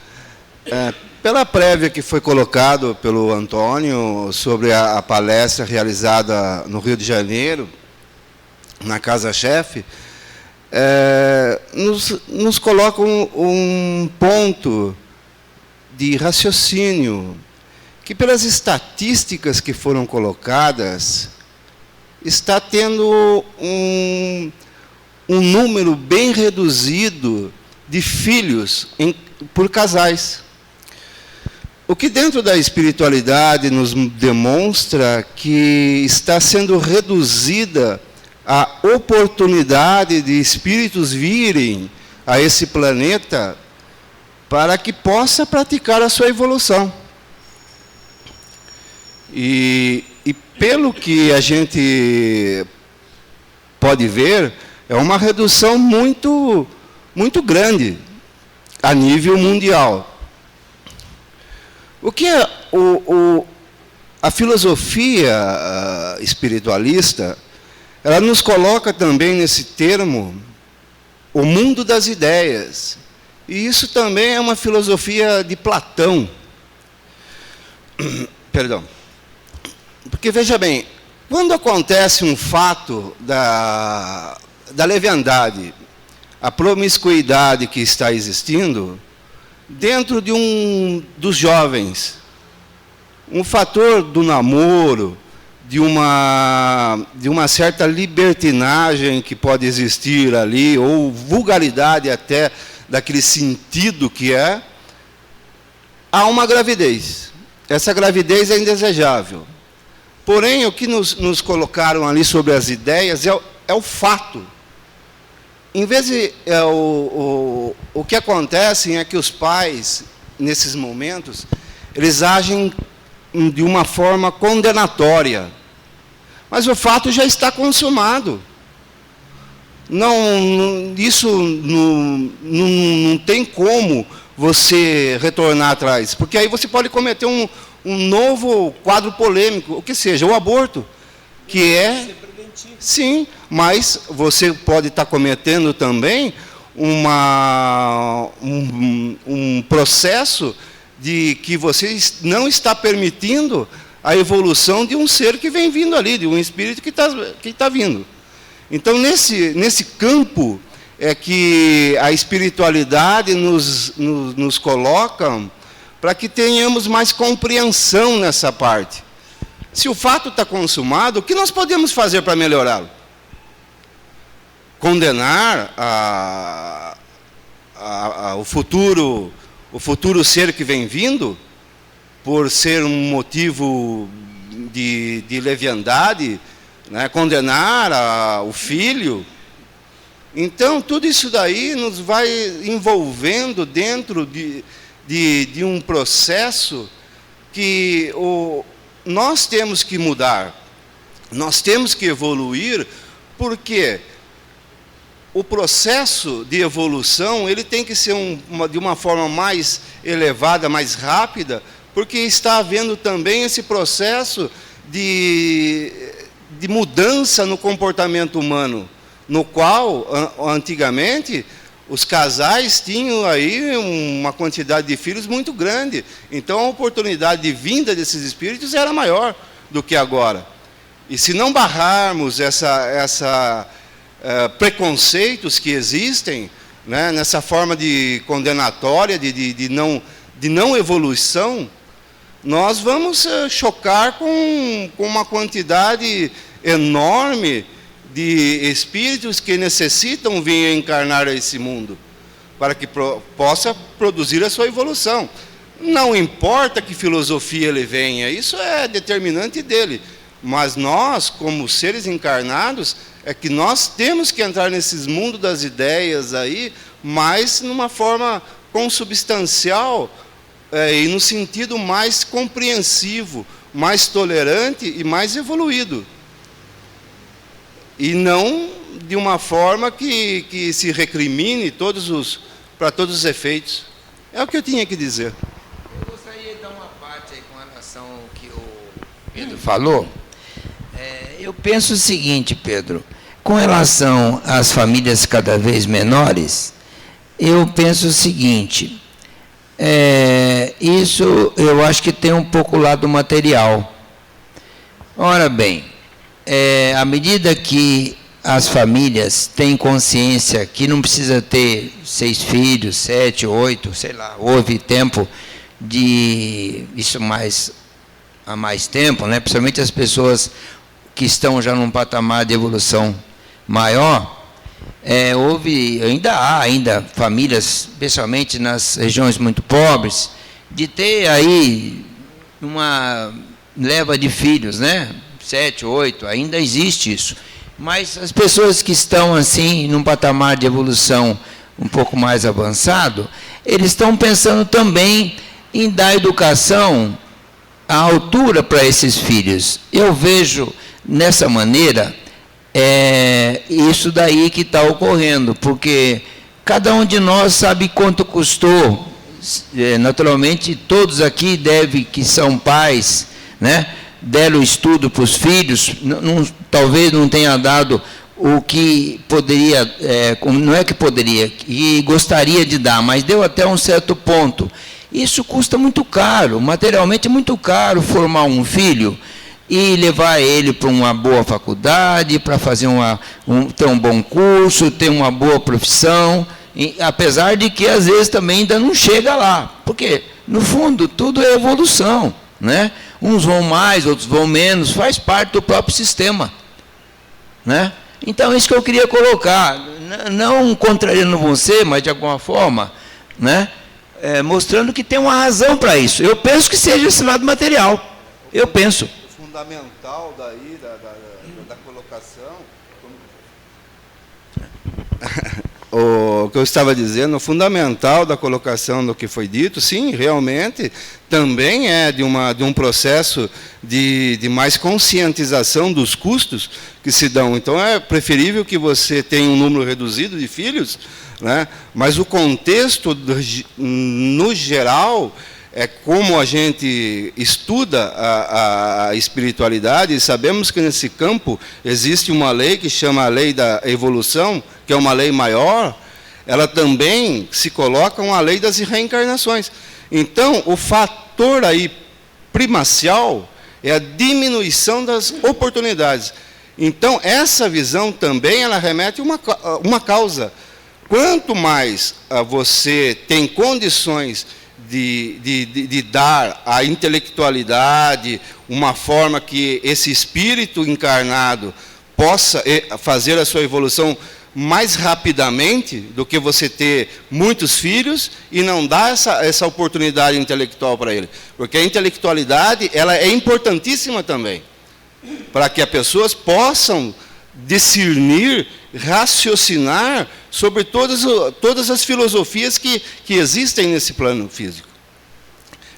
[SPEAKER 6] Pela prévia que foi colocado pelo Antônio sobre a palestra realizada no Rio de Janeiro, na Casa Chefe, nos coloca um ponto de raciocínio que, pelas estatísticas que foram colocadas, está tendo um número bem reduzido de filhos por casais. O que dentro da espiritualidade nos demonstra que está sendo reduzida a oportunidade de espíritos virem a esse planeta para que possa praticar a sua evolução. E pelo que a gente pode ver, é uma redução muito, muito grande a nível mundial. O que é a filosofia espiritualista, ela nos coloca também nesse termo, o mundo das ideias. E isso também é uma filosofia de Platão. Perdão. Porque, veja bem, quando acontece um fato da leviandade, a promiscuidade que está existindo, dentro dos jovens, um fator do namoro, de uma certa libertinagem que pode existir ali, ou vulgaridade até daquele sentido que há uma gravidez. Essa gravidez é indesejável. Porém, o que nos colocaram ali sobre as ideias é o fato. Em vez de... o que acontece é que os pais, nesses momentos, eles agem de uma forma condenatória. Mas o fato já está consumado. Isso não tem como você retornar atrás, porque aí você pode cometer um novo quadro polêmico, o que seja, o aborto, que é... Sim, mas você pode estar cometendo também um processo de que você não está permitindo a evolução de um ser que vem vindo ali, de um espírito que está vindo. Então, nesse campo é que a espiritualidade nos coloca para que tenhamos mais compreensão nessa parte. Se o fato está consumado, o que nós podemos fazer para melhorá-lo? Condenar o futuro ser que vem vindo, por ser um motivo de leviandade, né? Condenar o filho. Então, tudo isso daí nos vai envolvendo dentro de um processo que nós temos que mudar, nós temos que evoluir, porque o processo de evolução ele tem que ser de uma forma mais elevada, mais rápida, porque está havendo também esse processo de mudança no comportamento humano, no qual, antigamente, os casais tinham aí uma quantidade de filhos muito grande. Então, a oportunidade de vinda desses espíritos era maior do que agora. E se não barrarmos preconceitos que existem, né, nessa forma de condenatória, de não evolução, nós vamos chocar com uma quantidade enorme de espíritos que necessitam vir encarnar a esse mundo, para que possa produzir a sua evolução. Não importa que filosofia ele venha, isso é determinante dele, mas nós, como seres encarnados, é que nós temos que entrar nesses mundos das ideias aí, mas numa forma consubstancial, e no sentido mais compreensivo, mais tolerante e mais evoluído. E não de uma forma que se recrimine para todos os efeitos. É o que eu tinha que dizer.
[SPEAKER 3] Eu gostaria de dar uma parte aí com relação ao que o Pedro falou. Eu penso o seguinte, Pedro, com relação às famílias cada vez menores, eu penso o seguinte, isso eu acho que tem um pouco o lado material. Ora bem, à medida que as famílias têm consciência que não precisa ter 6 filhos, 7, 8, sei lá, houve tempo de isso há mais tempo, né? Principalmente as pessoas que estão já num patamar de evolução maior, ainda famílias, especialmente nas regiões muito pobres, de ter aí uma leva de filhos, né? 7, 8, ainda existe isso. Mas as pessoas que estão assim, num patamar de evolução um pouco mais avançado, eles estão pensando também em dar educação à altura para esses filhos. Eu vejo nessa maneira, isso daí que está ocorrendo, porque cada um de nós sabe quanto custou naturalmente, todos aqui que são pais, né, deram estudo para os filhos, talvez não tenha dado o que poderia, não é que poderia, que gostaria de dar, mas deu até um certo ponto. Isso custa muito caro, materialmente é muito caro formar um filho e levar ele para uma boa faculdade, para fazer ter um bom curso, ter uma boa profissão, apesar de que às vezes também ainda não chega lá, porque no fundo tudo é evolução, né? Uns vão mais, outros vão menos, faz parte do próprio sistema, né? Então é isso que eu queria colocar, não contrariando você, mas de alguma forma, né? Mostrando que tem uma razão para isso. Eu penso que seja esse lado material, eu penso.
[SPEAKER 6] O fundamental daí, da colocação, o que eu estava dizendo, o fundamental da colocação do que foi dito, sim, realmente, também é de um processo de mais conscientização dos custos que se dão. Então, é preferível que você tenha um número reduzido de filhos, né? Mas o contexto, no geral, é como a gente estuda a espiritualidade, e sabemos que nesse campo existe uma lei que chama a lei da evolução, que é uma lei maior, ela também se coloca uma lei das reencarnações. Então, o fator aí primacial é a diminuição das oportunidades. Então, essa visão também ela remete a uma causa. Quanto mais você tem condições de dar à intelectualidade uma forma que esse espírito encarnado possa fazer a sua evolução mais rapidamente do que você ter muitos filhos e não dar essa oportunidade intelectual para ele. Porque a intelectualidade ela é importantíssima também, para que as pessoas possam discernir, raciocinar sobre todas as filosofias que existem nesse plano físico.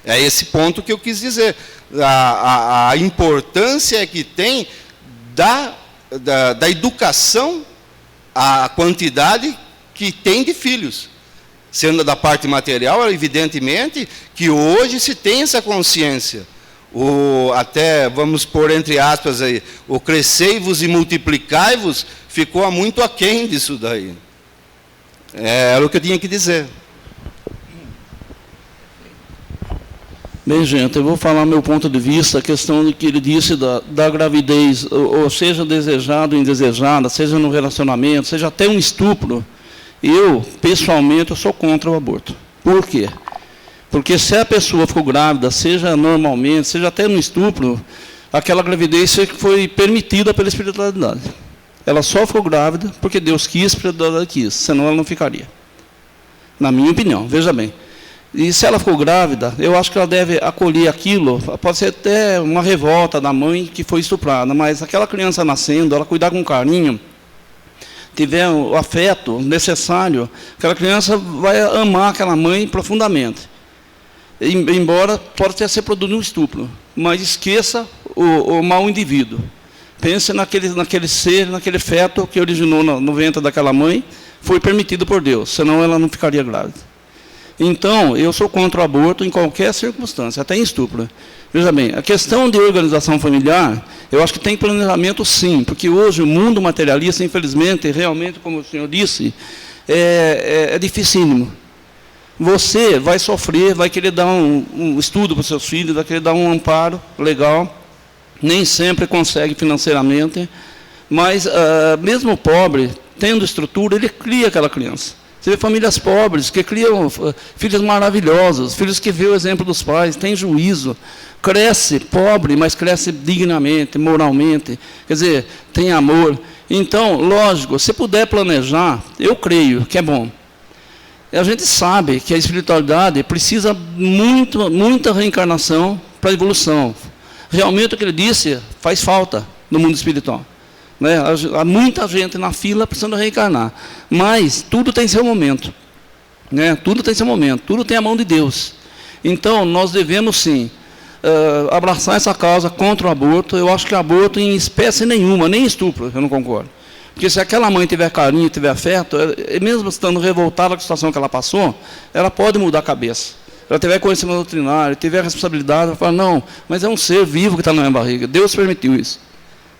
[SPEAKER 6] É esse ponto que eu quis dizer. A importância que tem da educação, a quantidade que tem de filhos. Sendo da parte material, evidentemente que hoje se tem essa consciência. Até, vamos pôr entre aspas aí, o crescei-vos e multiplicai-vos ficou muito aquém disso daí. Era o que eu tinha que dizer.
[SPEAKER 5] Bem, gente, eu vou falar meu ponto de vista, a questão do que ele disse da gravidez, ou seja desejada ou indesejada, seja no relacionamento, seja até um estupro. Eu, pessoalmente, eu sou contra o aborto. Por quê? Porque se a pessoa ficou grávida, seja normalmente, seja até no estupro, aquela gravidez foi permitida pela espiritualidade. Ela só ficou grávida porque Deus quis, a espiritualidade quis, senão ela não ficaria. Na minha opinião, veja bem. E se ela ficou grávida, eu acho que ela deve acolher aquilo, pode ser até uma revolta da mãe que foi estuprada, mas aquela criança nascendo, ela cuidar com carinho, tiver o afeto necessário, aquela criança vai amar aquela mãe profundamente. Embora pode ter ser produto de um estupro, mas esqueça o mau indivíduo. Pense naquele ser, naquele feto que originou no ventre daquela mãe, foi permitido por Deus, senão ela não ficaria grávida. Então, eu sou contra o aborto em qualquer circunstância, até em estupro. Veja bem, a questão de organização familiar, eu acho que tem planejamento sim, porque hoje o mundo materialista, infelizmente, realmente, como o senhor disse, é dificílimo. Você vai sofrer, vai querer dar um estudo para os seus filhos, vai querer dar um amparo legal, nem sempre consegue financeiramente, mas mesmo o pobre, tendo estrutura, ele cria aquela criança. Você vê famílias pobres que criam filhos maravilhosos, filhos que vê o exemplo dos pais, tem juízo, cresce pobre, mas cresce dignamente, moralmente, quer dizer, tem amor. Então, lógico, se puder planejar, eu creio que é bom. A gente sabe que a espiritualidade precisa muita reencarnação para a evolução. Realmente o que ele disse faz falta no mundo espiritual. Né? Há muita gente na fila precisando reencarnar. Mas tudo tem seu momento. Né? Tudo tem seu momento. Tudo tem a mão de Deus. Então, nós devemos sim abraçar essa causa contra o aborto. Eu acho que aborto em espécie nenhuma, nem estupro, eu não concordo. Porque se aquela mãe tiver carinho, tiver afeto, mesmo estando revoltada com a situação que ela passou, ela pode mudar a cabeça. Ela tiver conhecimento doutrinário, tiver responsabilidade, ela fala, não, mas é um ser vivo que está na minha barriga. Deus permitiu isso.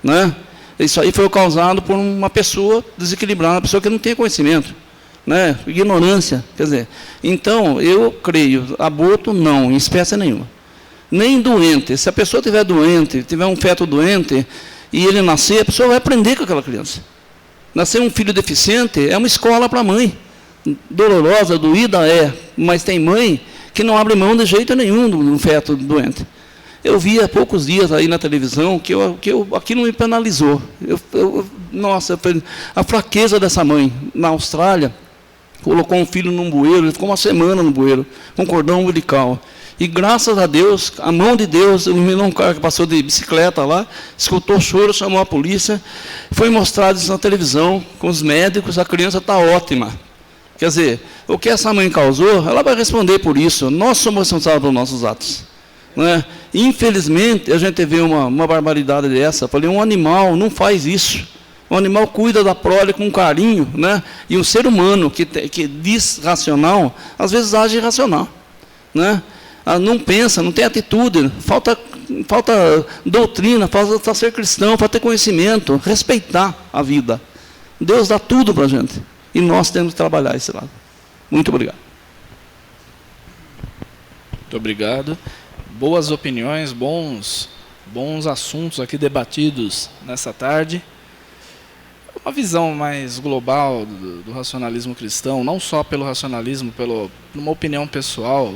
[SPEAKER 5] Né? Isso aí foi causado por uma pessoa desequilibrada, uma pessoa que não tem conhecimento. Né? Ignorância. Quer dizer, então, eu creio, aborto não, em espécie nenhuma. Nem doente. Se a pessoa estiver doente, tiver um feto doente, e ele nascer, a pessoa vai aprender com aquela criança. Nascer um filho deficiente é uma escola para a mãe. Dolorosa, doída mas tem mãe que não abre mão de jeito nenhum de um feto doente. Eu vi há poucos dias aí na televisão que aquilo me penalizou. Nossa, a fraqueza dessa mãe. Na Austrália, colocou um filho num bueiro, ele ficou uma semana no bueiro, com cordão umbilical. E graças a Deus, a mão de Deus, um cara que passou de bicicleta lá, escutou o choro, chamou a polícia, foi mostrado isso na televisão, com os médicos, a criança está ótima. Quer dizer, o que essa mãe causou, ela vai responder por isso. Nós somos responsáveis pelos nossos atos. Né? Infelizmente, a gente vê uma barbaridade dessa. Falei, um animal não faz isso. Um animal cuida da prole com carinho, né? E um ser humano que diz racional, às vezes age irracional. Né? Não pensa, não tem atitude, falta doutrina, falta ser cristão, falta ter conhecimento, respeitar a vida. Deus dá tudo para a gente. E nós temos que trabalhar esse lado. Muito obrigado.
[SPEAKER 2] Muito obrigado. Boas opiniões, bons assuntos aqui debatidos nessa tarde. Uma visão mais global do racionalismo cristão, não só pelo racionalismo, numa opinião pessoal.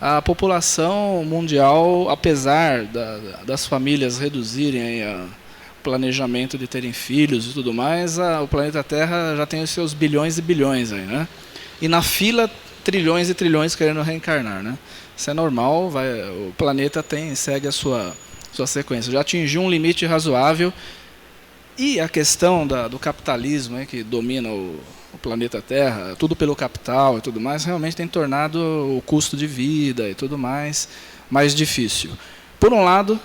[SPEAKER 2] A população mundial, apesar das famílias reduzirem aí o planejamento de terem filhos e tudo mais, o planeta Terra já tem os seus bilhões e bilhões aí, né? E na fila, trilhões e trilhões querendo reencarnar, né? Isso é normal, o planeta segue a sua sequência. Já atingiu um limite razoável. E a questão do capitalismo, que domina o planeta Terra, tudo pelo capital e tudo mais, realmente tem tornado o custo de vida e tudo mais difícil. Por um lado,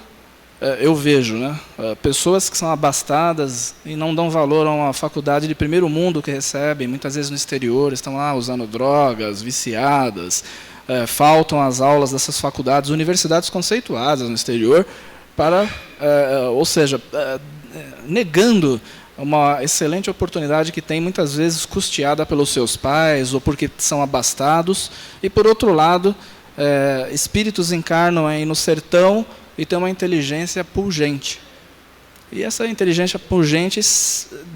[SPEAKER 2] eu vejo, né, pessoas que são abastadas e não dão valor a uma faculdade de primeiro mundo que recebem, muitas vezes no exterior, estão lá usando drogas, viciadas, faltam às aulas dessas faculdades, universidades conceituadas no exterior, ou seja, negando uma excelente oportunidade que tem muitas vezes custeada pelos seus pais ou porque são abastados. E, por outro lado, espíritos encarnam aí no sertão e têm uma inteligência pungente. E essa inteligência pungente,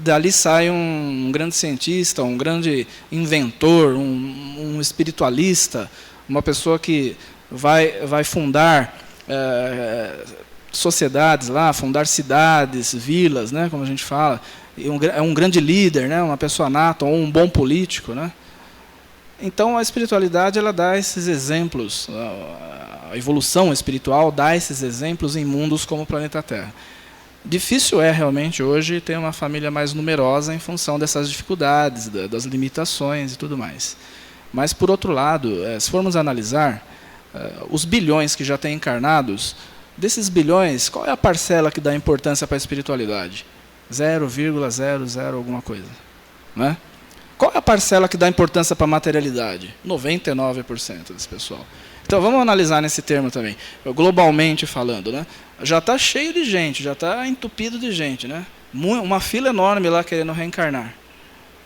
[SPEAKER 2] dali sai um grande cientista, um grande inventor, um espiritualista, uma pessoa que vai fundar sociedades lá, fundar cidades, vilas, né, como a gente fala. É um grande líder, né, uma pessoa nata, ou um bom político, né. Então, a espiritualidade, ela dá esses exemplos, a evolução espiritual dá esses exemplos em mundos como o planeta Terra. Difícil é realmente hoje ter uma família mais numerosa em função dessas dificuldades, das limitações e tudo mais. Mas, por outro lado, se formos analisar, os bilhões que já têm encarnados, desses bilhões, qual é a parcela que dá importância para a espiritualidade? 0,00 alguma coisa. Né? Qual é a parcela que dá importância para a materialidade? 99% desse pessoal. Então, vamos analisar nesse termo também. Globalmente falando, né? Já está cheio de gente, já está entupido de gente. Né? Uma fila enorme lá querendo reencarnar.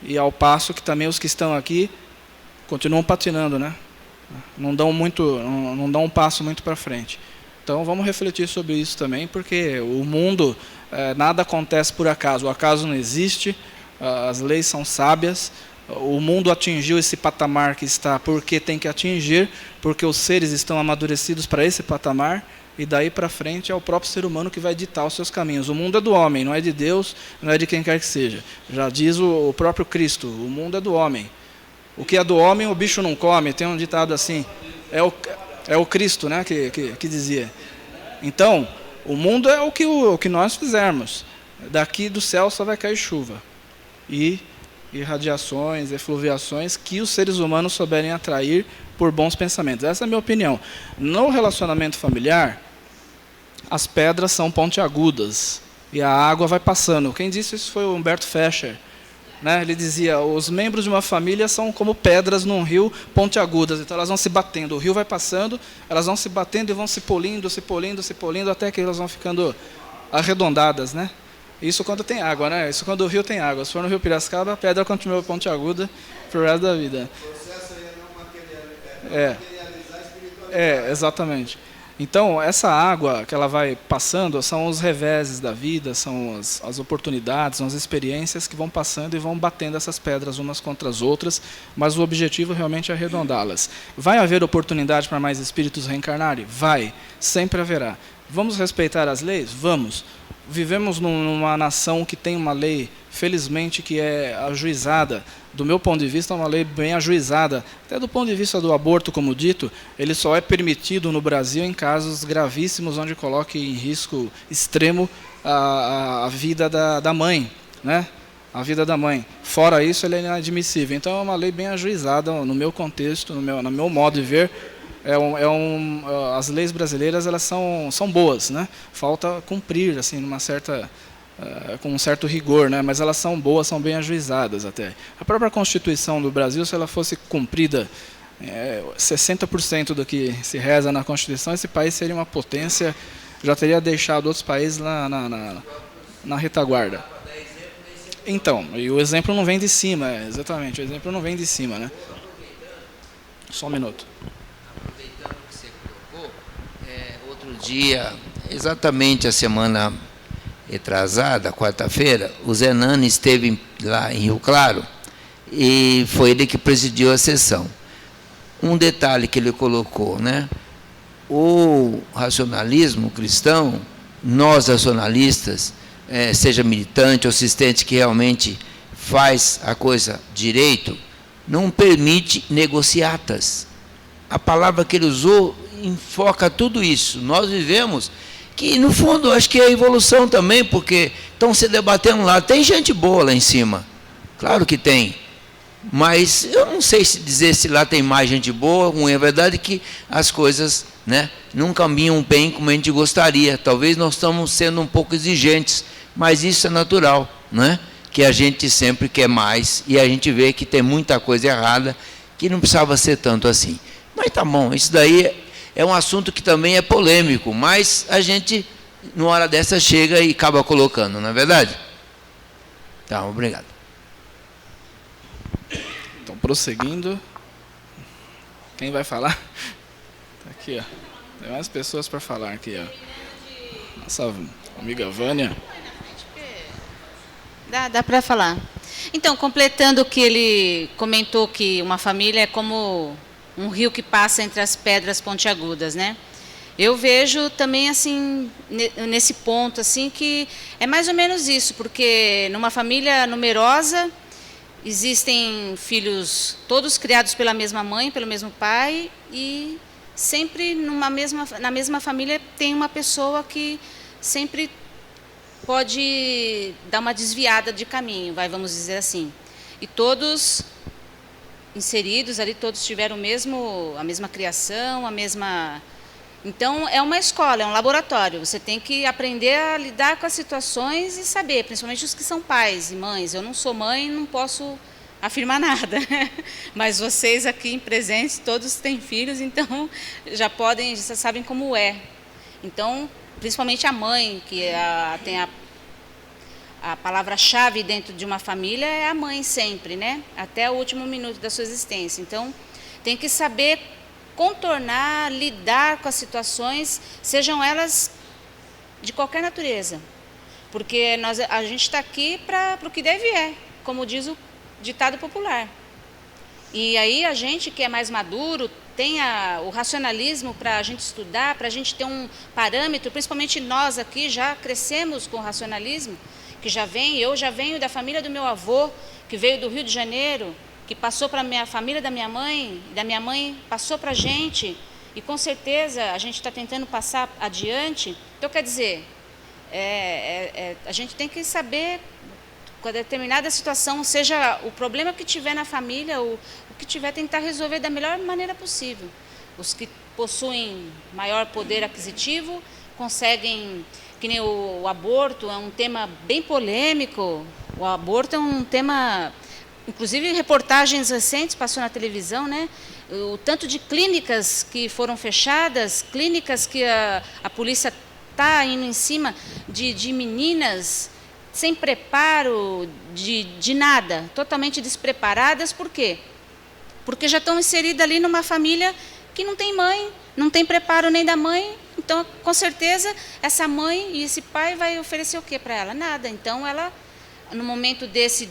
[SPEAKER 2] E ao passo que também os que estão aqui continuam patinando. Né? Não dão um passo muito para frente. Então, vamos refletir sobre isso também, porque o mundo, nada acontece por acaso. O acaso não existe, as leis são sábias, o mundo atingiu esse patamar que está porque tem que atingir, porque os seres estão amadurecidos para esse patamar, e daí para frente é o próprio ser humano que vai ditar os seus caminhos. O mundo é do homem, não é de Deus, não é de quem quer que seja. Já diz o próprio Cristo, o mundo é do homem. O que é do homem, o bicho não come. Tem um ditado assim, é o Cristo, né, que dizia. Então, o mundo é o que nós fizermos. Daqui do céu só vai cair chuva. E radiações, efluviações que os seres humanos souberem atrair por bons pensamentos. Essa é a minha opinião. No relacionamento familiar, as pedras são pontiagudas e a água vai passando. Quem disse isso foi o Humberto Fescher. Né? Ele dizia, os membros de uma família são como pedras num rio pontiagudas, então elas vão se batendo, o rio vai passando, elas vão se batendo e vão se polindo, até que elas vão ficando arredondadas, né? Isso quando tem água, né? Isso quando o rio tem água. Se for no rio Piracicaba, a pedra continua pontiaguda pro resto da vida. O processo aí é não materializar espiritualidade. Exatamente. Então, essa água que ela vai passando são os reveses da vida, são as oportunidades, são as experiências que vão passando e vão batendo essas pedras umas contra as outras, mas o objetivo realmente é arredondá-las. Vai haver oportunidade para mais espíritos reencarnarem? Vai, sempre haverá. Vamos respeitar as leis? Vamos. Vivemos numa nação que tem uma lei, felizmente, que é ajuizada. Do meu ponto de vista, é uma lei bem ajuizada. Até do ponto de vista do aborto, como dito, ele só é permitido no Brasil em casos gravíssimos, onde coloque em risco extremo a vida da mãe, né? A vida da mãe. Fora isso, ele é inadmissível. Então, é uma lei bem ajuizada, no meu contexto, no meu modo de ver. As leis brasileiras, elas são boas, né? Falta cumprir, assim, com um certo rigor, né? Mas elas são boas, são bem ajuizadas até. A própria Constituição do Brasil, se ela fosse cumprida 60% do que se reza na Constituição, esse país seria uma potência, já teria deixado outros países na retaguarda. Então, e o exemplo não vem de cima, exatamente, o exemplo não vem de cima, né? Só um minuto.
[SPEAKER 3] Aproveitando que você colocou, outro dia, exatamente a semana retrasada, quarta-feira, o Zenani esteve lá em Rio Claro e foi ele que presidiu a sessão. Um detalhe que ele colocou, né? O racionalismo cristão, nós racionalistas, seja militante ou assistente que realmente faz a coisa direito, não permite negociatas. A palavra que ele usou enfoca tudo isso. Nós vivemos que, no fundo, acho que é evolução também, porque estão se debatendo lá. Tem gente boa lá em cima, claro que tem, mas eu não sei se dizer se lá tem mais gente boa ou ruim. É verdade que as coisas, né, não caminham bem como a gente gostaria. Talvez nós estamos sendo um pouco exigentes, mas isso é natural, né? Que a gente sempre quer mais e a gente vê que tem muita coisa errada que não precisava ser tanto assim. Mas tá bom, isso daí é um assunto que também é polêmico, mas a gente, numa hora dessa, chega e acaba colocando, não é verdade? Tá, obrigado.
[SPEAKER 2] Então, prosseguindo. Quem vai falar? Tá aqui, ó. Tem mais pessoas para falar aqui, ó. Nossa amiga Vânia.
[SPEAKER 7] Dá para falar. Então, completando o que ele comentou, que uma família é como um rio que passa entre as pedras pontiagudas, né? Eu vejo também, assim, nesse ponto, assim, que é mais ou menos isso, porque numa família numerosa existem filhos todos criados pela mesma mãe, pelo mesmo pai, e sempre na mesma família tem uma pessoa que sempre pode dar uma desviada de caminho, vamos dizer assim. E todos inseridos ali, todos tiveram a mesma criação, a mesma... Então, é uma escola, é um laboratório. Você tem que aprender a lidar com as situações e saber, principalmente os que são pais e mães. Eu não sou mãe, não posso afirmar nada. Mas vocês aqui em presentes, todos têm filhos, então já sabem como é. Então, principalmente a mãe, que tem a palavra-chave dentro de uma família é a mãe sempre, né? Até o último minuto da sua existência. Então, tem que saber contornar, lidar com as situações, sejam elas de qualquer natureza. Porque a gente está aqui para o que deve como diz o ditado popular. E aí a gente que é mais maduro tem o racionalismo para a gente estudar, para a gente ter um parâmetro, principalmente nós aqui já crescemos com o racionalismo, eu já venho da família do meu avô, que veio do Rio de Janeiro, que passou para a família da minha mãe passou para a gente, e com certeza a gente está tentando passar adiante. Então, quer dizer, a gente tem que saber, com determinada situação, seja o problema que tiver na família, o que tiver, tentar resolver da melhor maneira possível. Os que possuem maior poder aquisitivo conseguem que nem o aborto é um tema bem polêmico. O aborto é um tema, inclusive reportagens recentes passou na televisão, né? O tanto de clínicas que foram fechadas, clínicas que a polícia está indo em cima de meninas sem preparo de nada, totalmente despreparadas. Por quê? Porque já estão inseridas ali numa família que não tem mãe, não tem preparo nem da mãe. Então, com certeza, essa mãe e esse pai vai oferecer o quê para ela? Nada. Então, ela, no momento desse,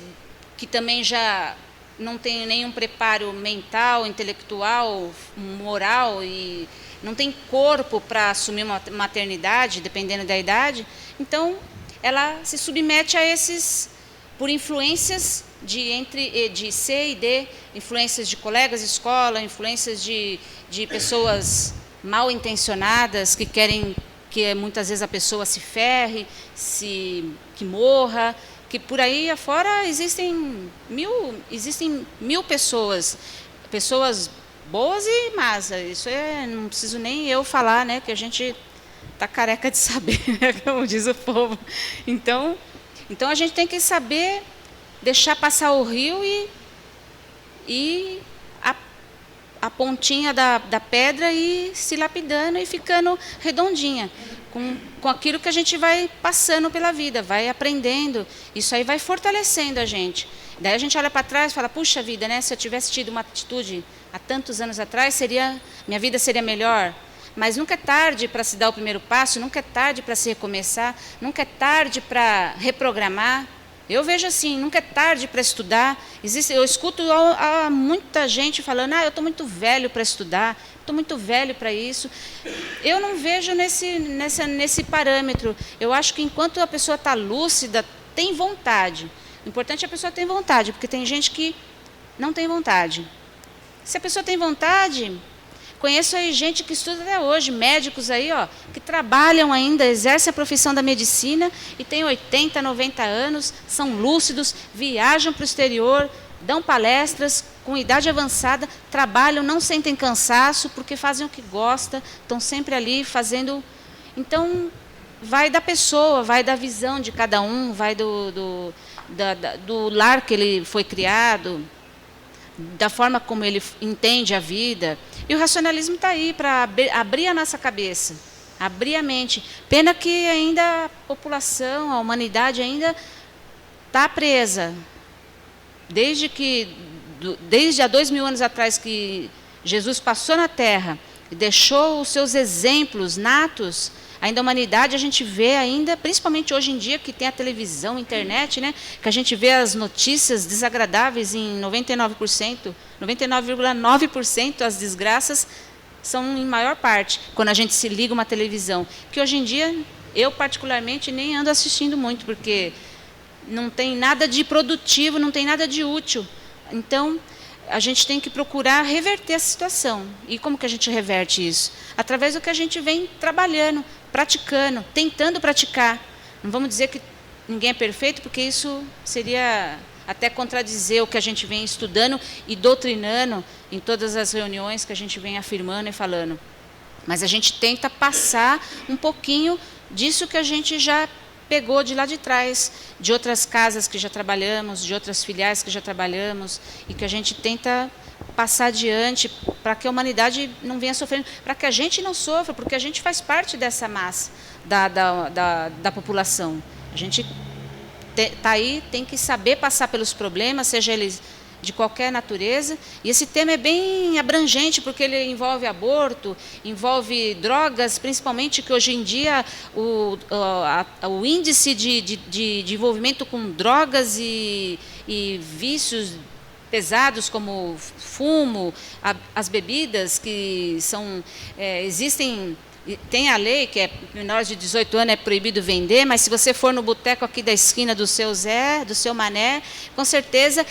[SPEAKER 7] que também já não tem nenhum preparo mental, intelectual, moral e não tem corpo para assumir uma maternidade, dependendo da idade, então ela se submete a esses, por influências de C e D, influências de colegas de escola, influências de pessoas mal intencionadas que querem que muitas vezes a pessoa se ferre, que morra, que por aí afora existem mil pessoas boas e más. Isso não preciso nem eu falar, né, que a gente está careca de saber, como diz o povo. Então a gente tem que saber deixar passar o rio e a pontinha da pedra e se lapidando e ficando redondinha, com aquilo que a gente vai passando pela vida, vai aprendendo. Isso aí vai fortalecendo a gente. Daí a gente olha para trás e fala, puxa vida, né? Se eu tivesse tido uma atitude há tantos anos atrás, minha vida seria melhor. Mas nunca é tarde para se dar o primeiro passo, nunca é tarde para se recomeçar, nunca é tarde para reprogramar. Eu vejo assim, nunca é tarde para estudar. Eu escuto muita gente falando, eu estou muito velho para estudar, estou muito velho para isso. Eu não vejo nesse parâmetro. Eu acho que enquanto a pessoa está lúcida, tem vontade. O importante é a pessoa ter vontade, porque tem gente que não tem vontade. Se a pessoa tem vontade... Conheço aí gente que estuda até hoje, médicos aí, que trabalham ainda, exercem a profissão da medicina e têm 80, 90 anos, são lúcidos, viajam para o exterior, dão palestras com idade avançada, trabalham, não sentem cansaço, porque fazem o que gostam, estão sempre ali fazendo... Então, vai da pessoa, vai da visão de cada um, vai do lar que ele foi criado, da forma como ele entende a vida. E o racionalismo está aí para abrir a nossa cabeça, abrir a mente. Pena que ainda a população, a humanidade ainda está presa. Desde há 2000 anos atrás que Jesus passou na Terra e deixou os seus exemplos natos, ainda a humanidade a gente vê ainda, principalmente hoje em dia que tem a televisão, a internet, né, que a gente vê as notícias desagradáveis em 99%, 99,9% as desgraças são em maior parte quando a gente se liga uma televisão, que hoje em dia eu particularmente nem ando assistindo muito, porque não tem nada de produtivo, não tem nada de útil. Então, a gente tem que procurar reverter essa situação. E como que a gente reverte isso? Através do que a gente vem trabalhando, praticando, tentando praticar. Não vamos dizer que ninguém é perfeito, porque isso seria até contradizer o que a gente vem estudando e doutrinando em todas as reuniões que a gente vem afirmando e falando. Mas a gente tenta passar um pouquinho disso que a gente já pegou de lá de trás, de outras casas que já trabalhamos, de outras filiais que já trabalhamos, e que a gente tenta passar adiante para que a humanidade não venha sofrendo, para que a gente não sofra, porque a gente faz parte dessa massa da população. A gente está aí, tem que saber passar pelos problemas, seja eles de qualquer natureza, e esse tema é bem abrangente, porque ele envolve aborto, envolve drogas, principalmente que hoje em dia o índice de envolvimento com drogas e vícios pesados como fumo, as bebidas que são existem. Tem a lei que menores de 18 anos é proibido vender, mas se você for no boteco aqui da esquina do seu Zé, do seu Mané, com certeza,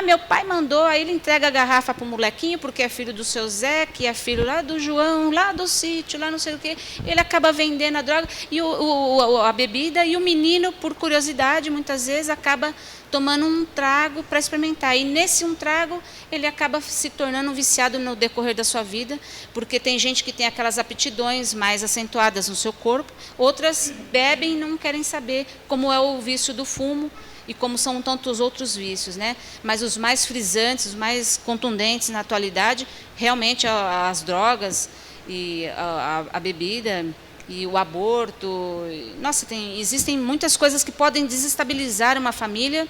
[SPEAKER 7] meu pai mandou, aí ele entrega a garrafa para o molequinho, porque é filho do seu Zé, que é filho lá do João, lá do sítio, lá não sei o quê, ele acaba vendendo a droga, e a bebida, e o menino, por curiosidade, muitas vezes, acaba tomando um trago para experimentar. E nesse um trago, ele acaba se tornando um viciado no decorrer da sua vida, porque tem gente que tem aquelas aptidões mais acentuadas no seu corpo, outras bebem e não querem saber, como é o vício do fumo e como são tantos outros vícios, né? Mas os mais frisantes, os mais contundentes na atualidade, realmente as drogas e a bebida e o aborto. Nossa, existem muitas coisas que podem desestabilizar uma família.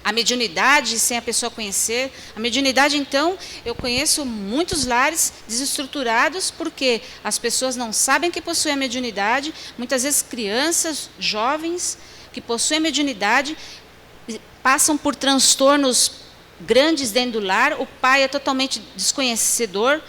[SPEAKER 7] A mediunidade, sem a pessoa conhecer. A mediunidade, então, eu conheço muitos lares desestruturados porque as pessoas não sabem que possuem a mediunidade. Muitas vezes crianças, jovens, que possuem a mediunidade, passam por transtornos grandes dentro do lar. O pai é totalmente desconhecedor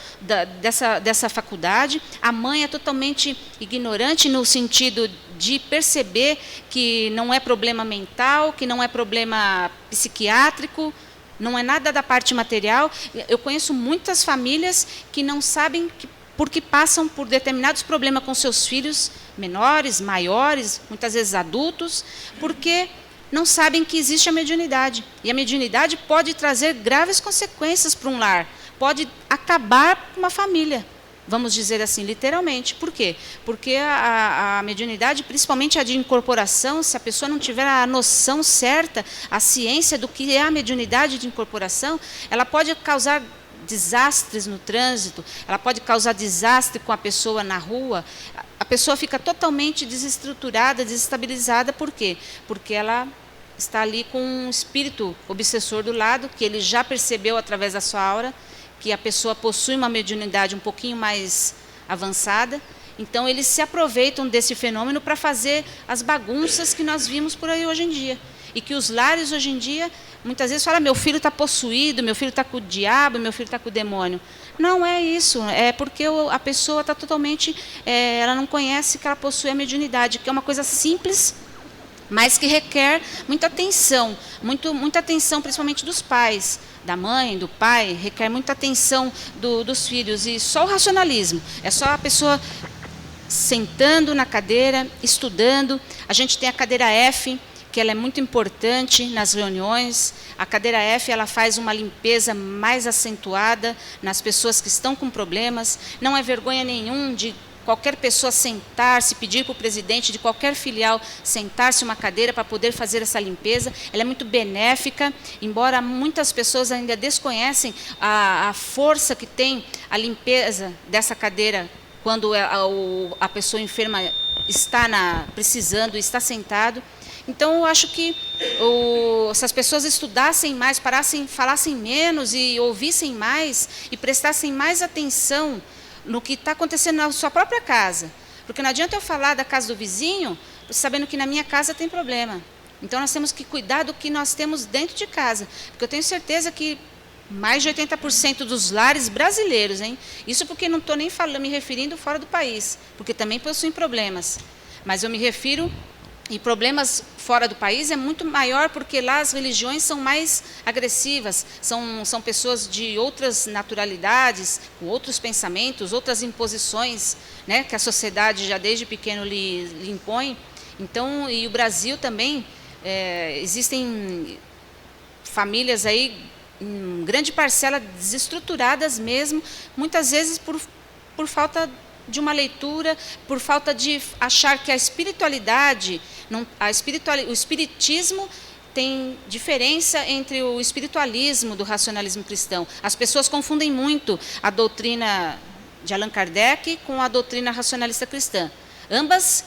[SPEAKER 7] dessa faculdade. A mãe é totalmente ignorante no sentido de perceber que não é problema mental, que não é problema psiquiátrico, não é nada da parte material. Eu conheço muitas famílias que não sabem porque passam por determinados problemas com seus filhos menores, maiores, muitas vezes adultos, porque não sabem que existe a mediunidade. E a mediunidade pode trazer graves consequências para um lar, pode acabar com uma família. Vamos dizer assim, literalmente. Por quê? Porque a mediunidade, principalmente a de incorporação, se a pessoa não tiver a noção certa, a ciência do que é a mediunidade de incorporação, ela pode causar desastres no trânsito, ela pode causar desastre com a pessoa na rua. A pessoa fica totalmente desestruturada, desestabilizada. Por quê? Porque ela está ali com um espírito obsessor do lado, que ele já percebeu através da sua aura, que a pessoa possui uma mediunidade um pouquinho mais avançada. Então, eles se aproveitam desse fenômeno para fazer as bagunças que nós vimos por aí hoje em dia. E que os lares hoje em dia, muitas vezes falam, meu filho está possuído, meu filho está com o diabo, meu filho está com o demônio. Não é isso, é porque a pessoa está totalmente, ela não conhece que ela possui a mediunidade, que é uma coisa simples, mas que requer muita atenção, muita atenção principalmente dos pais, da mãe, do pai, requer muita atenção dos filhos. E só o racionalismo, é só a pessoa sentando na cadeira, estudando. A gente tem a cadeira F, que ela é muito importante nas reuniões. A cadeira F, ela faz uma limpeza mais acentuada nas pessoas que estão com problemas. Não é vergonha nenhum de qualquer pessoa sentar-se, pedir para o presidente de qualquer filial sentar-se uma cadeira para poder fazer essa limpeza. Ela é muito benéfica, embora muitas pessoas ainda desconhecem a força que tem a limpeza dessa cadeira quando a pessoa enferma está precisando, está sentado. Então, eu acho que se as pessoas estudassem mais, falassem menos e ouvissem mais e prestassem mais atenção no que está acontecendo na sua própria casa. Porque não adianta eu falar da casa do vizinho, sabendo que na minha casa tem problema. Então, nós temos que cuidar do que nós temos dentro de casa. Porque eu tenho certeza que mais de 80% dos lares brasileiros, isso porque não estou nem me referindo fora do país, porque também possuem problemas. Mas eu me refiro, e problemas fora do país é muito maior, porque lá as religiões são mais agressivas, são pessoas de outras naturalidades, com outros pensamentos, outras imposições, né, que a sociedade já desde pequeno lhe impõe. Então, e o Brasil também, existem famílias aí, em grande parcela desestruturadas mesmo, muitas vezes por falta de uma leitura, por falta de achar que a espiritualidade, o espiritismo tem diferença entre o espiritualismo do racionalismo cristão. As pessoas confundem muito a doutrina de Allan Kardec com a doutrina racionalista cristã. Ambas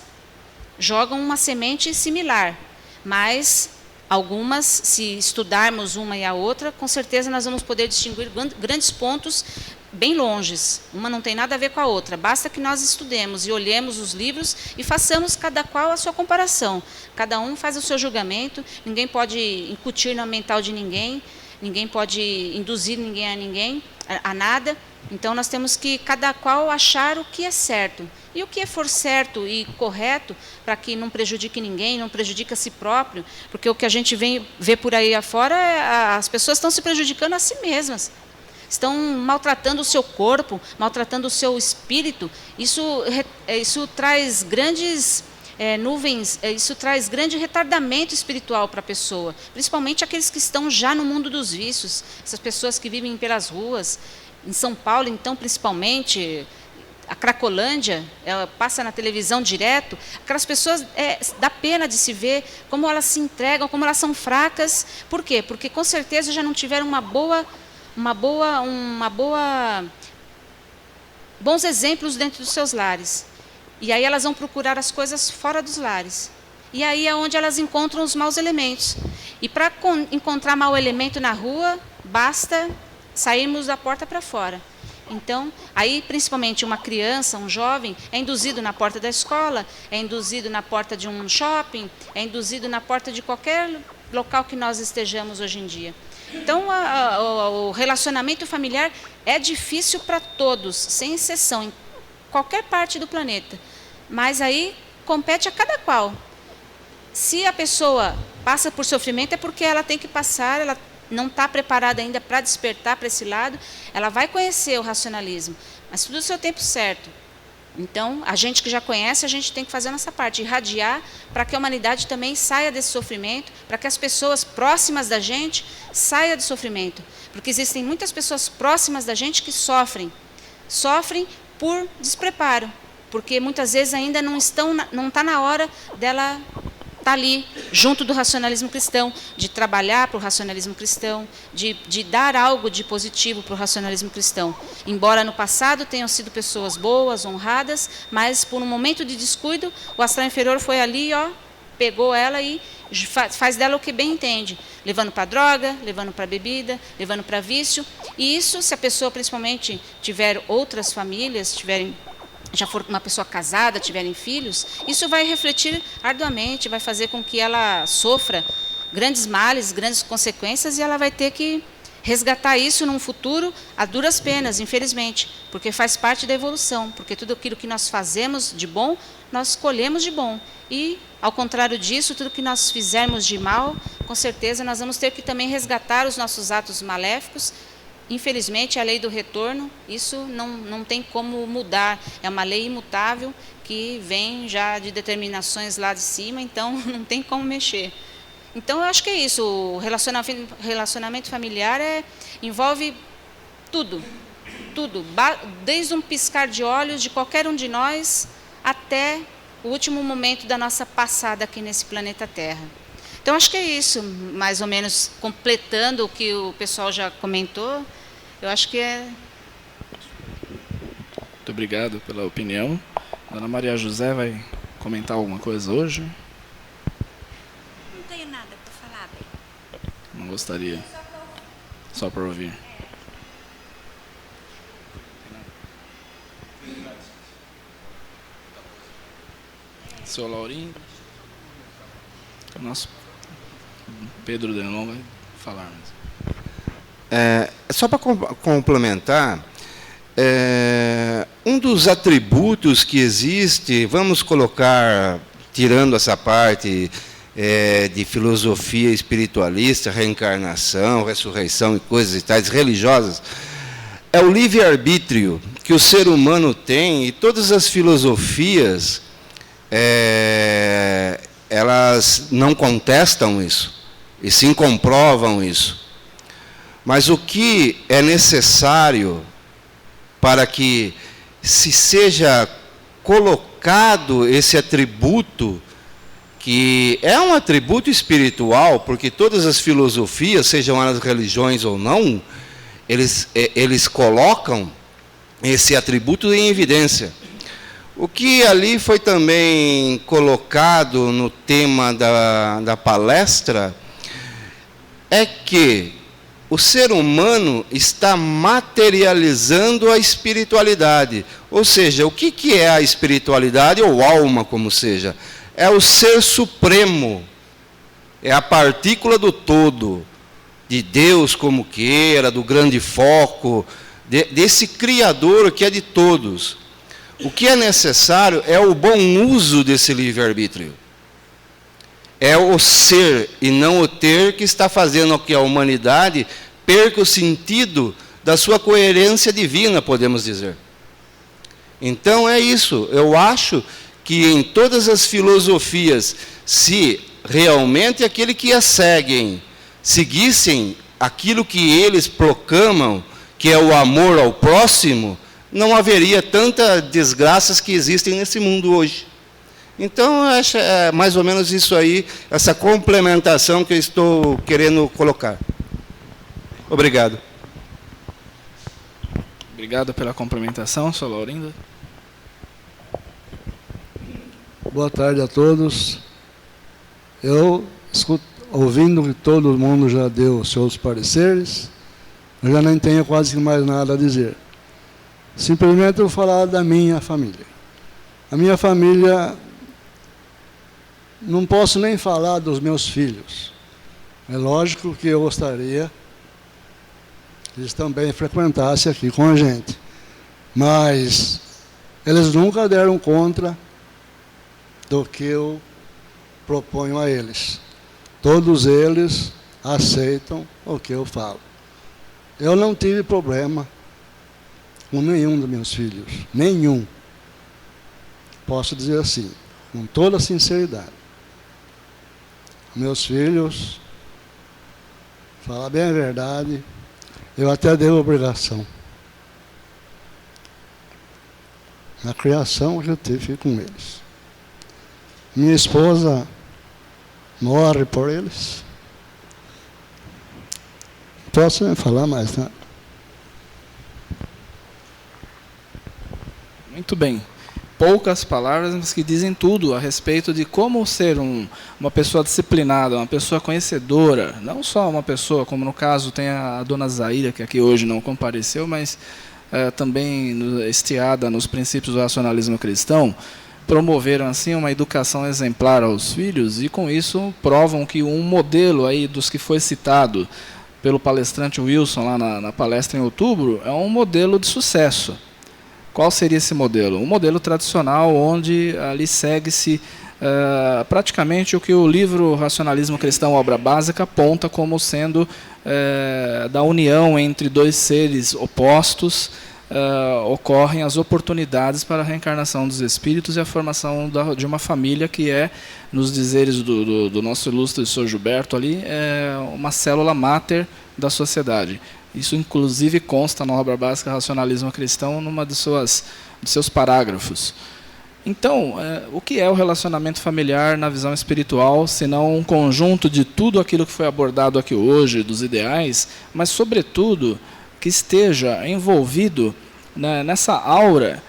[SPEAKER 7] jogam uma semente similar, mas algumas, se estudarmos uma e a outra, com certeza nós vamos poder distinguir grandes pontos bem longes. Uma não tem nada a ver com a outra. Basta que nós estudemos e olhemos os livros e façamos cada qual a sua comparação. Cada um faz o seu julgamento, ninguém pode incutir no mental de ninguém, ninguém pode induzir ninguém a nada. Então, nós temos que cada qual achar o que é certo. E o que for certo e correto, para que não prejudique ninguém, não prejudique a si próprio, porque o que a gente vê por aí afora, as pessoas estão se prejudicando a si mesmas. Estão maltratando o seu corpo, maltratando o seu espírito. Isso traz grandes nuvens, isso traz grande retardamento espiritual para a pessoa, principalmente aqueles que estão já no mundo dos vícios, essas pessoas que vivem pelas ruas. Em São Paulo, então, principalmente, a Cracolândia, ela passa na televisão direto, aquelas pessoas, dá pena de se ver como elas se entregam, como elas são fracas. Por quê? Porque com certeza já não tiveram bons exemplos dentro dos seus lares. E aí elas vão procurar as coisas fora dos lares. E aí é onde elas encontram os maus elementos. E para encontrar mau elemento na rua, basta sairmos da porta para fora. Então, aí principalmente uma criança, um jovem, é induzido na porta da escola, é induzido na porta de um shopping, é induzido na porta de qualquer local que nós estejamos hoje em dia. Então, o relacionamento familiar é difícil para todos, sem exceção, em qualquer parte do planeta. Mas aí compete a cada qual. Se a pessoa passa por sofrimento, é porque ela tem que passar, ela não está preparada ainda para despertar para esse lado, ela vai conhecer o racionalismo, mas tudo no seu tempo certo. Então, a gente que já conhece, a gente tem que fazer a nossa parte, irradiar para que a humanidade também saia desse sofrimento, para que as pessoas próximas da gente saiam do sofrimento. Porque existem muitas pessoas próximas da gente que sofrem por despreparo, porque muitas vezes ainda não está na hora dela estar ali, junto do racionalismo cristão, de trabalhar para o racionalismo cristão, de dar algo de positivo para o racionalismo cristão. Embora no passado tenham sido pessoas boas, honradas, mas por um momento de descuido, o astral inferior foi ali, pegou ela e faz dela o que bem entende, levando para droga, levando para bebida, levando para vício. E isso, se a pessoa principalmente tiver outras famílias, já for uma pessoa casada, tiverem filhos, isso vai refletir arduamente, vai fazer com que ela sofra grandes males, grandes consequências, e ela vai ter que resgatar isso num futuro a duras penas, infelizmente, porque faz parte da evolução, porque tudo aquilo que nós fazemos de bom, nós colhemos de bom. E, ao contrário disso, tudo que nós fizermos de mal, com certeza nós vamos ter que também resgatar os nossos atos maléficos. Infelizmente, a lei do retorno, isso não tem como mudar, é uma lei imutável que vem já de determinações lá de cima, então não tem como mexer. Então, eu acho que é isso, o relacionamento familiar envolve tudo, desde um piscar de olhos de qualquer um de nós até o último momento da nossa passada aqui nesse planeta Terra. Então, acho que é isso, mais ou menos completando o que o pessoal já comentou, eu acho que é...
[SPEAKER 2] Muito obrigado pela opinião. Dona Maria José vai comentar alguma coisa hoje?
[SPEAKER 8] Não tenho nada para falar, bem.
[SPEAKER 2] Não gostaria? Só para ouvir. Seu Laurinho? O nosso Pedro Delon vai falar mesmo.
[SPEAKER 6] Só para complementar, um dos atributos que existe, vamos colocar, tirando essa parte de filosofia espiritualista, reencarnação, ressurreição e coisas e tais religiosas, é o livre-arbítrio que o ser humano tem, e todas as filosofias, elas não contestam isso, e sim comprovam isso. Mas o que é necessário para que se seja colocado esse atributo, que é um atributo espiritual, porque todas as filosofias, sejam elas religiões ou não, eles colocam esse atributo em evidência. O que ali foi também colocado no tema da palestra é que o ser humano está materializando a espiritualidade. Ou seja, o que é a espiritualidade, ou alma, como seja? É o ser supremo, é a partícula do todo, de Deus como queira, do grande foco, desse Criador que é de todos. O que é necessário é o bom uso desse livre-arbítrio. É o ser e não o ter que está fazendo com que a humanidade perca o sentido da sua coerência divina, podemos dizer. Então é isso. Eu acho que em todas as filosofias, se realmente aquele que as seguissem aquilo que eles proclamam, que é o amor ao próximo, não haveria tantas desgraças que existem nesse mundo hoje. Então, eu acho mais ou menos isso aí, essa complementação que eu estou querendo colocar. Obrigado.
[SPEAKER 2] Obrigado pela complementação, Sr. Laurindo.
[SPEAKER 9] Boa tarde a todos. Eu, ouvindo que todo mundo já deu os seus pareceres, eu já nem tenho quase mais nada a dizer. Simplesmente eu vou falar da minha família. A minha família, não posso nem falar dos meus filhos. É lógico que eu gostaria que eles também frequentassem aqui com a gente. Mas eles nunca deram conta do que eu proponho a eles. Todos eles aceitam o que eu falo. Eu não tive problema com nenhum dos meus filhos. Nenhum. Posso dizer assim, com toda sinceridade. Meus filhos, falar bem a verdade, eu até devo obrigação. Na criação que eu tive com eles. Minha esposa morre por eles. Posso nem falar mais nada.
[SPEAKER 2] Muito bem. Poucas palavras, mas que dizem tudo a respeito de como ser uma pessoa disciplinada, uma pessoa conhecedora, não só uma pessoa, como no caso tem a dona Zaira, que aqui hoje não compareceu, mas também estiada nos princípios do racionalismo cristão, promoveram assim uma educação exemplar aos filhos e com isso provam que um modelo aí dos que foi citado pelo palestrante Wilson lá na palestra em outubro é um modelo de sucesso. Qual seria esse modelo? Um modelo tradicional onde ali segue-se praticamente o que o livro Racionalismo Cristão, Obra Básica, aponta como sendo da união entre dois seres opostos, ocorrem as oportunidades para a reencarnação dos espíritos e a formação de uma família que é, nos dizeres do nosso ilustre Sr. Gilberto ali, uma célula máter da sociedade. Isso, inclusive, consta na Obra Básica Racionalismo Cristão, numa de seus parágrafos. Então, o que é o relacionamento familiar na visão espiritual, senão um conjunto de tudo aquilo que foi abordado aqui hoje, dos ideais, mas, sobretudo, que esteja envolvido nessa aura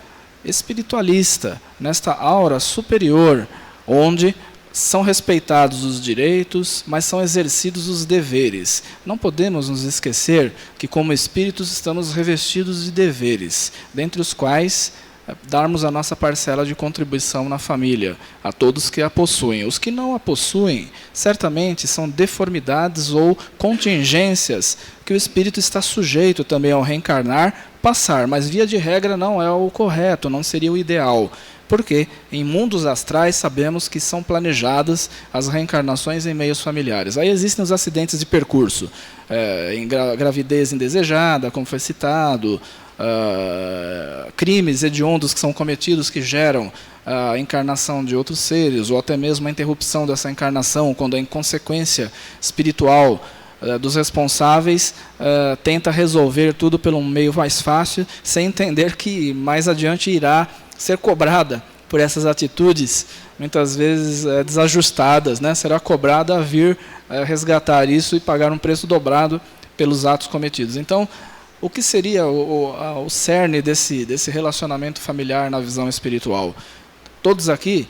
[SPEAKER 2] espiritualista, nesta aura superior, onde são respeitados os direitos, mas são exercidos os deveres. Não podemos nos esquecer que, como espíritos, estamos revestidos de deveres, dentre os quais darmos a nossa parcela de contribuição na família, a todos que a possuem. Os que não a possuem, certamente, são deformidades ou contingências que o espírito está sujeito também ao reencarnar, passar, mas, via de regra, não é o correto, não seria o ideal. Porque em mundos astrais sabemos que são planejadas as reencarnações em meios familiares. Aí existem os acidentes de percurso, em gravidez indesejada, como foi citado, crimes hediondos que são cometidos que geram a encarnação de outros seres, ou até mesmo a interrupção dessa encarnação, quando a inconsequência espiritual dos responsáveis tenta resolver tudo pelo meio mais fácil, sem entender que mais adiante irá ser cobrada por essas atitudes, muitas vezes desajustadas, né? Será cobrada a vir resgatar isso e pagar um preço dobrado pelos atos cometidos. Então, o que seria o cerne desse relacionamento familiar na visão espiritual? Todos aqui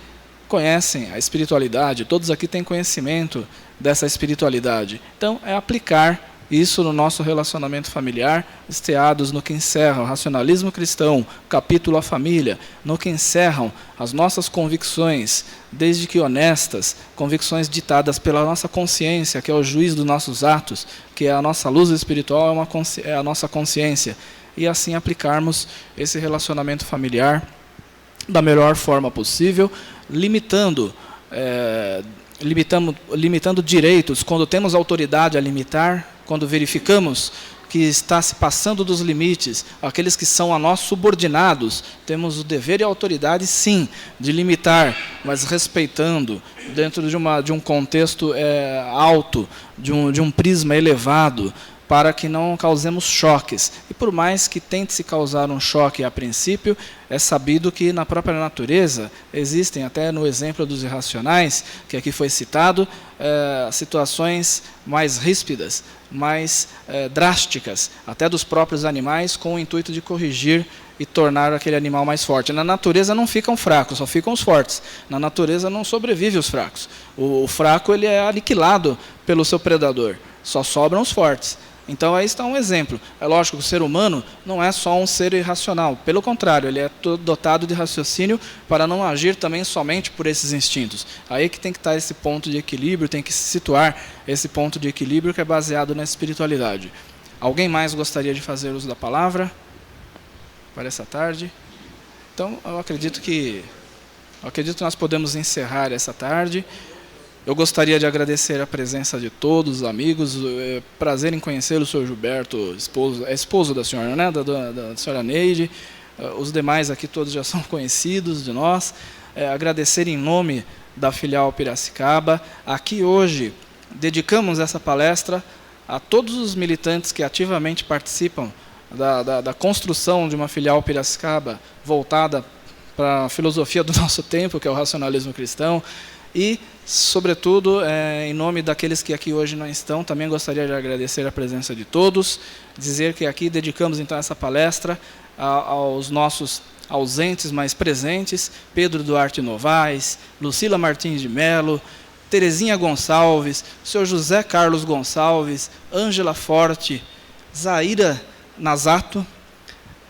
[SPEAKER 2] conhecem a espiritualidade, todos aqui têm conhecimento dessa espiritualidade. Então, é aplicar isso no nosso relacionamento familiar, esteados no que encerra o racionalismo cristão, capítulo A Família, no que encerram as nossas convicções, desde que honestas, convicções ditadas pela nossa consciência, que é o juiz dos nossos atos, que é a nossa luz espiritual, é a nossa consciência, e assim aplicarmos esse relacionamento familiar da melhor forma possível, limitando direitos, quando temos autoridade a limitar, quando verificamos que está se passando dos limites, aqueles que são a nós subordinados, temos o dever e a autoridade, sim, de limitar, mas respeitando, dentro de um contexto alto, de um prisma elevado, para que não causemos choques. E por mais que tente se causar um choque a princípio, é sabido que na própria natureza existem, até no exemplo dos irracionais, que aqui foi citado, situações mais ríspidas, mais drásticas, até dos próprios animais, com o intuito de corrigir e tornar aquele animal mais forte. Na natureza não ficam fracos, só ficam os fortes. Na natureza não sobrevive os fracos. O fraco ele é aniquilado pelo seu predador, só sobram os fortes. Então aí está um exemplo. É lógico que o ser humano não é só um ser irracional, pelo contrário, ele é dotado de raciocínio para não agir também somente por esses instintos. Aí que tem que estar esse ponto de equilíbrio, tem que se situar esse ponto de equilíbrio que é baseado na espiritualidade. Alguém mais gostaria de fazer uso da palavra para essa tarde? Então, eu acredito que nós podemos encerrar essa tarde. Eu gostaria de agradecer a presença de todos os amigos. É prazer em conhecê-lo, senhor Gilberto, esposo da senhora, né? da senhora Neide. Os demais aqui todos já são conhecidos de nós. Agradecer em nome da filial Piracicaba. Aqui hoje dedicamos essa palestra a todos os militantes que ativamente participam da construção de uma filial Piracicaba voltada para a filosofia do nosso tempo, que é o racionalismo cristão. E, sobretudo, em nome daqueles que aqui hoje não estão, também gostaria de agradecer a presença de todos, dizer que aqui dedicamos então essa palestra aos nossos ausentes, mas presentes, Pedro Duarte Novaes, Lucila Martins de Mello, Terezinha Gonçalves, senhor José Carlos Gonçalves, Ângela Forte, Zaira Nazato,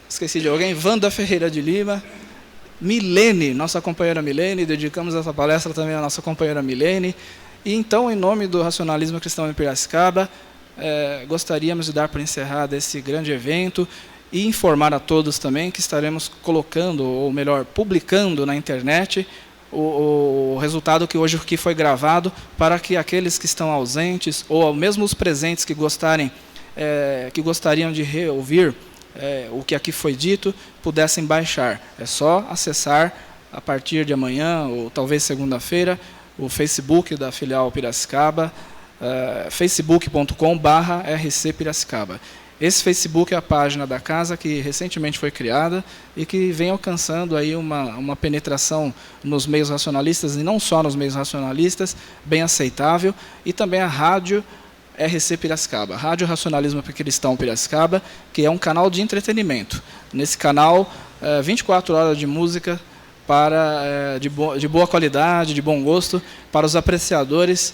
[SPEAKER 2] esqueci de alguém, Wanda Ferreira de Lima, Milene, nossa companheira Milene, dedicamos essa palestra também à nossa companheira Milene. E então, em nome do Racionalismo Cristão em Piracicaba, gostaríamos de dar por encerrado esse grande evento e informar a todos também que estaremos colocando, ou melhor, publicando na internet o resultado que hoje aqui foi gravado, para que aqueles que estão ausentes, ou mesmo os presentes que gostariam de reouvir o que aqui foi dito, pudessem baixar. É só acessar a partir de amanhã, ou talvez segunda-feira, o Facebook da filial Piracicaba, facebook.com/RC Piracicaba. Esse Facebook é a página da casa que recentemente foi criada e que vem alcançando aí uma penetração nos meios racionalistas, e não só nos meios racionalistas, bem aceitável, e também a rádio RC Piracicaba, Rádio Racionalismo Cristão Piracicaba, que é um canal de entretenimento. Nesse canal, 24 horas de música de boa qualidade, de bom gosto, para os apreciadores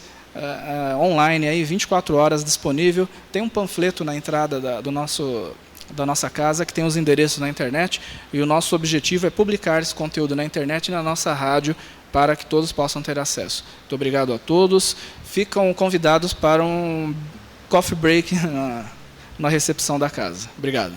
[SPEAKER 2] online, aí, 24 horas disponível. Tem um panfleto na entrada da nossa casa, que tem os endereços na internet, e o nosso objetivo é publicar esse conteúdo na internet e na nossa rádio, para que todos possam ter acesso. Muito obrigado a todos. Ficam convidados para um coffee break na recepção da casa. Obrigado.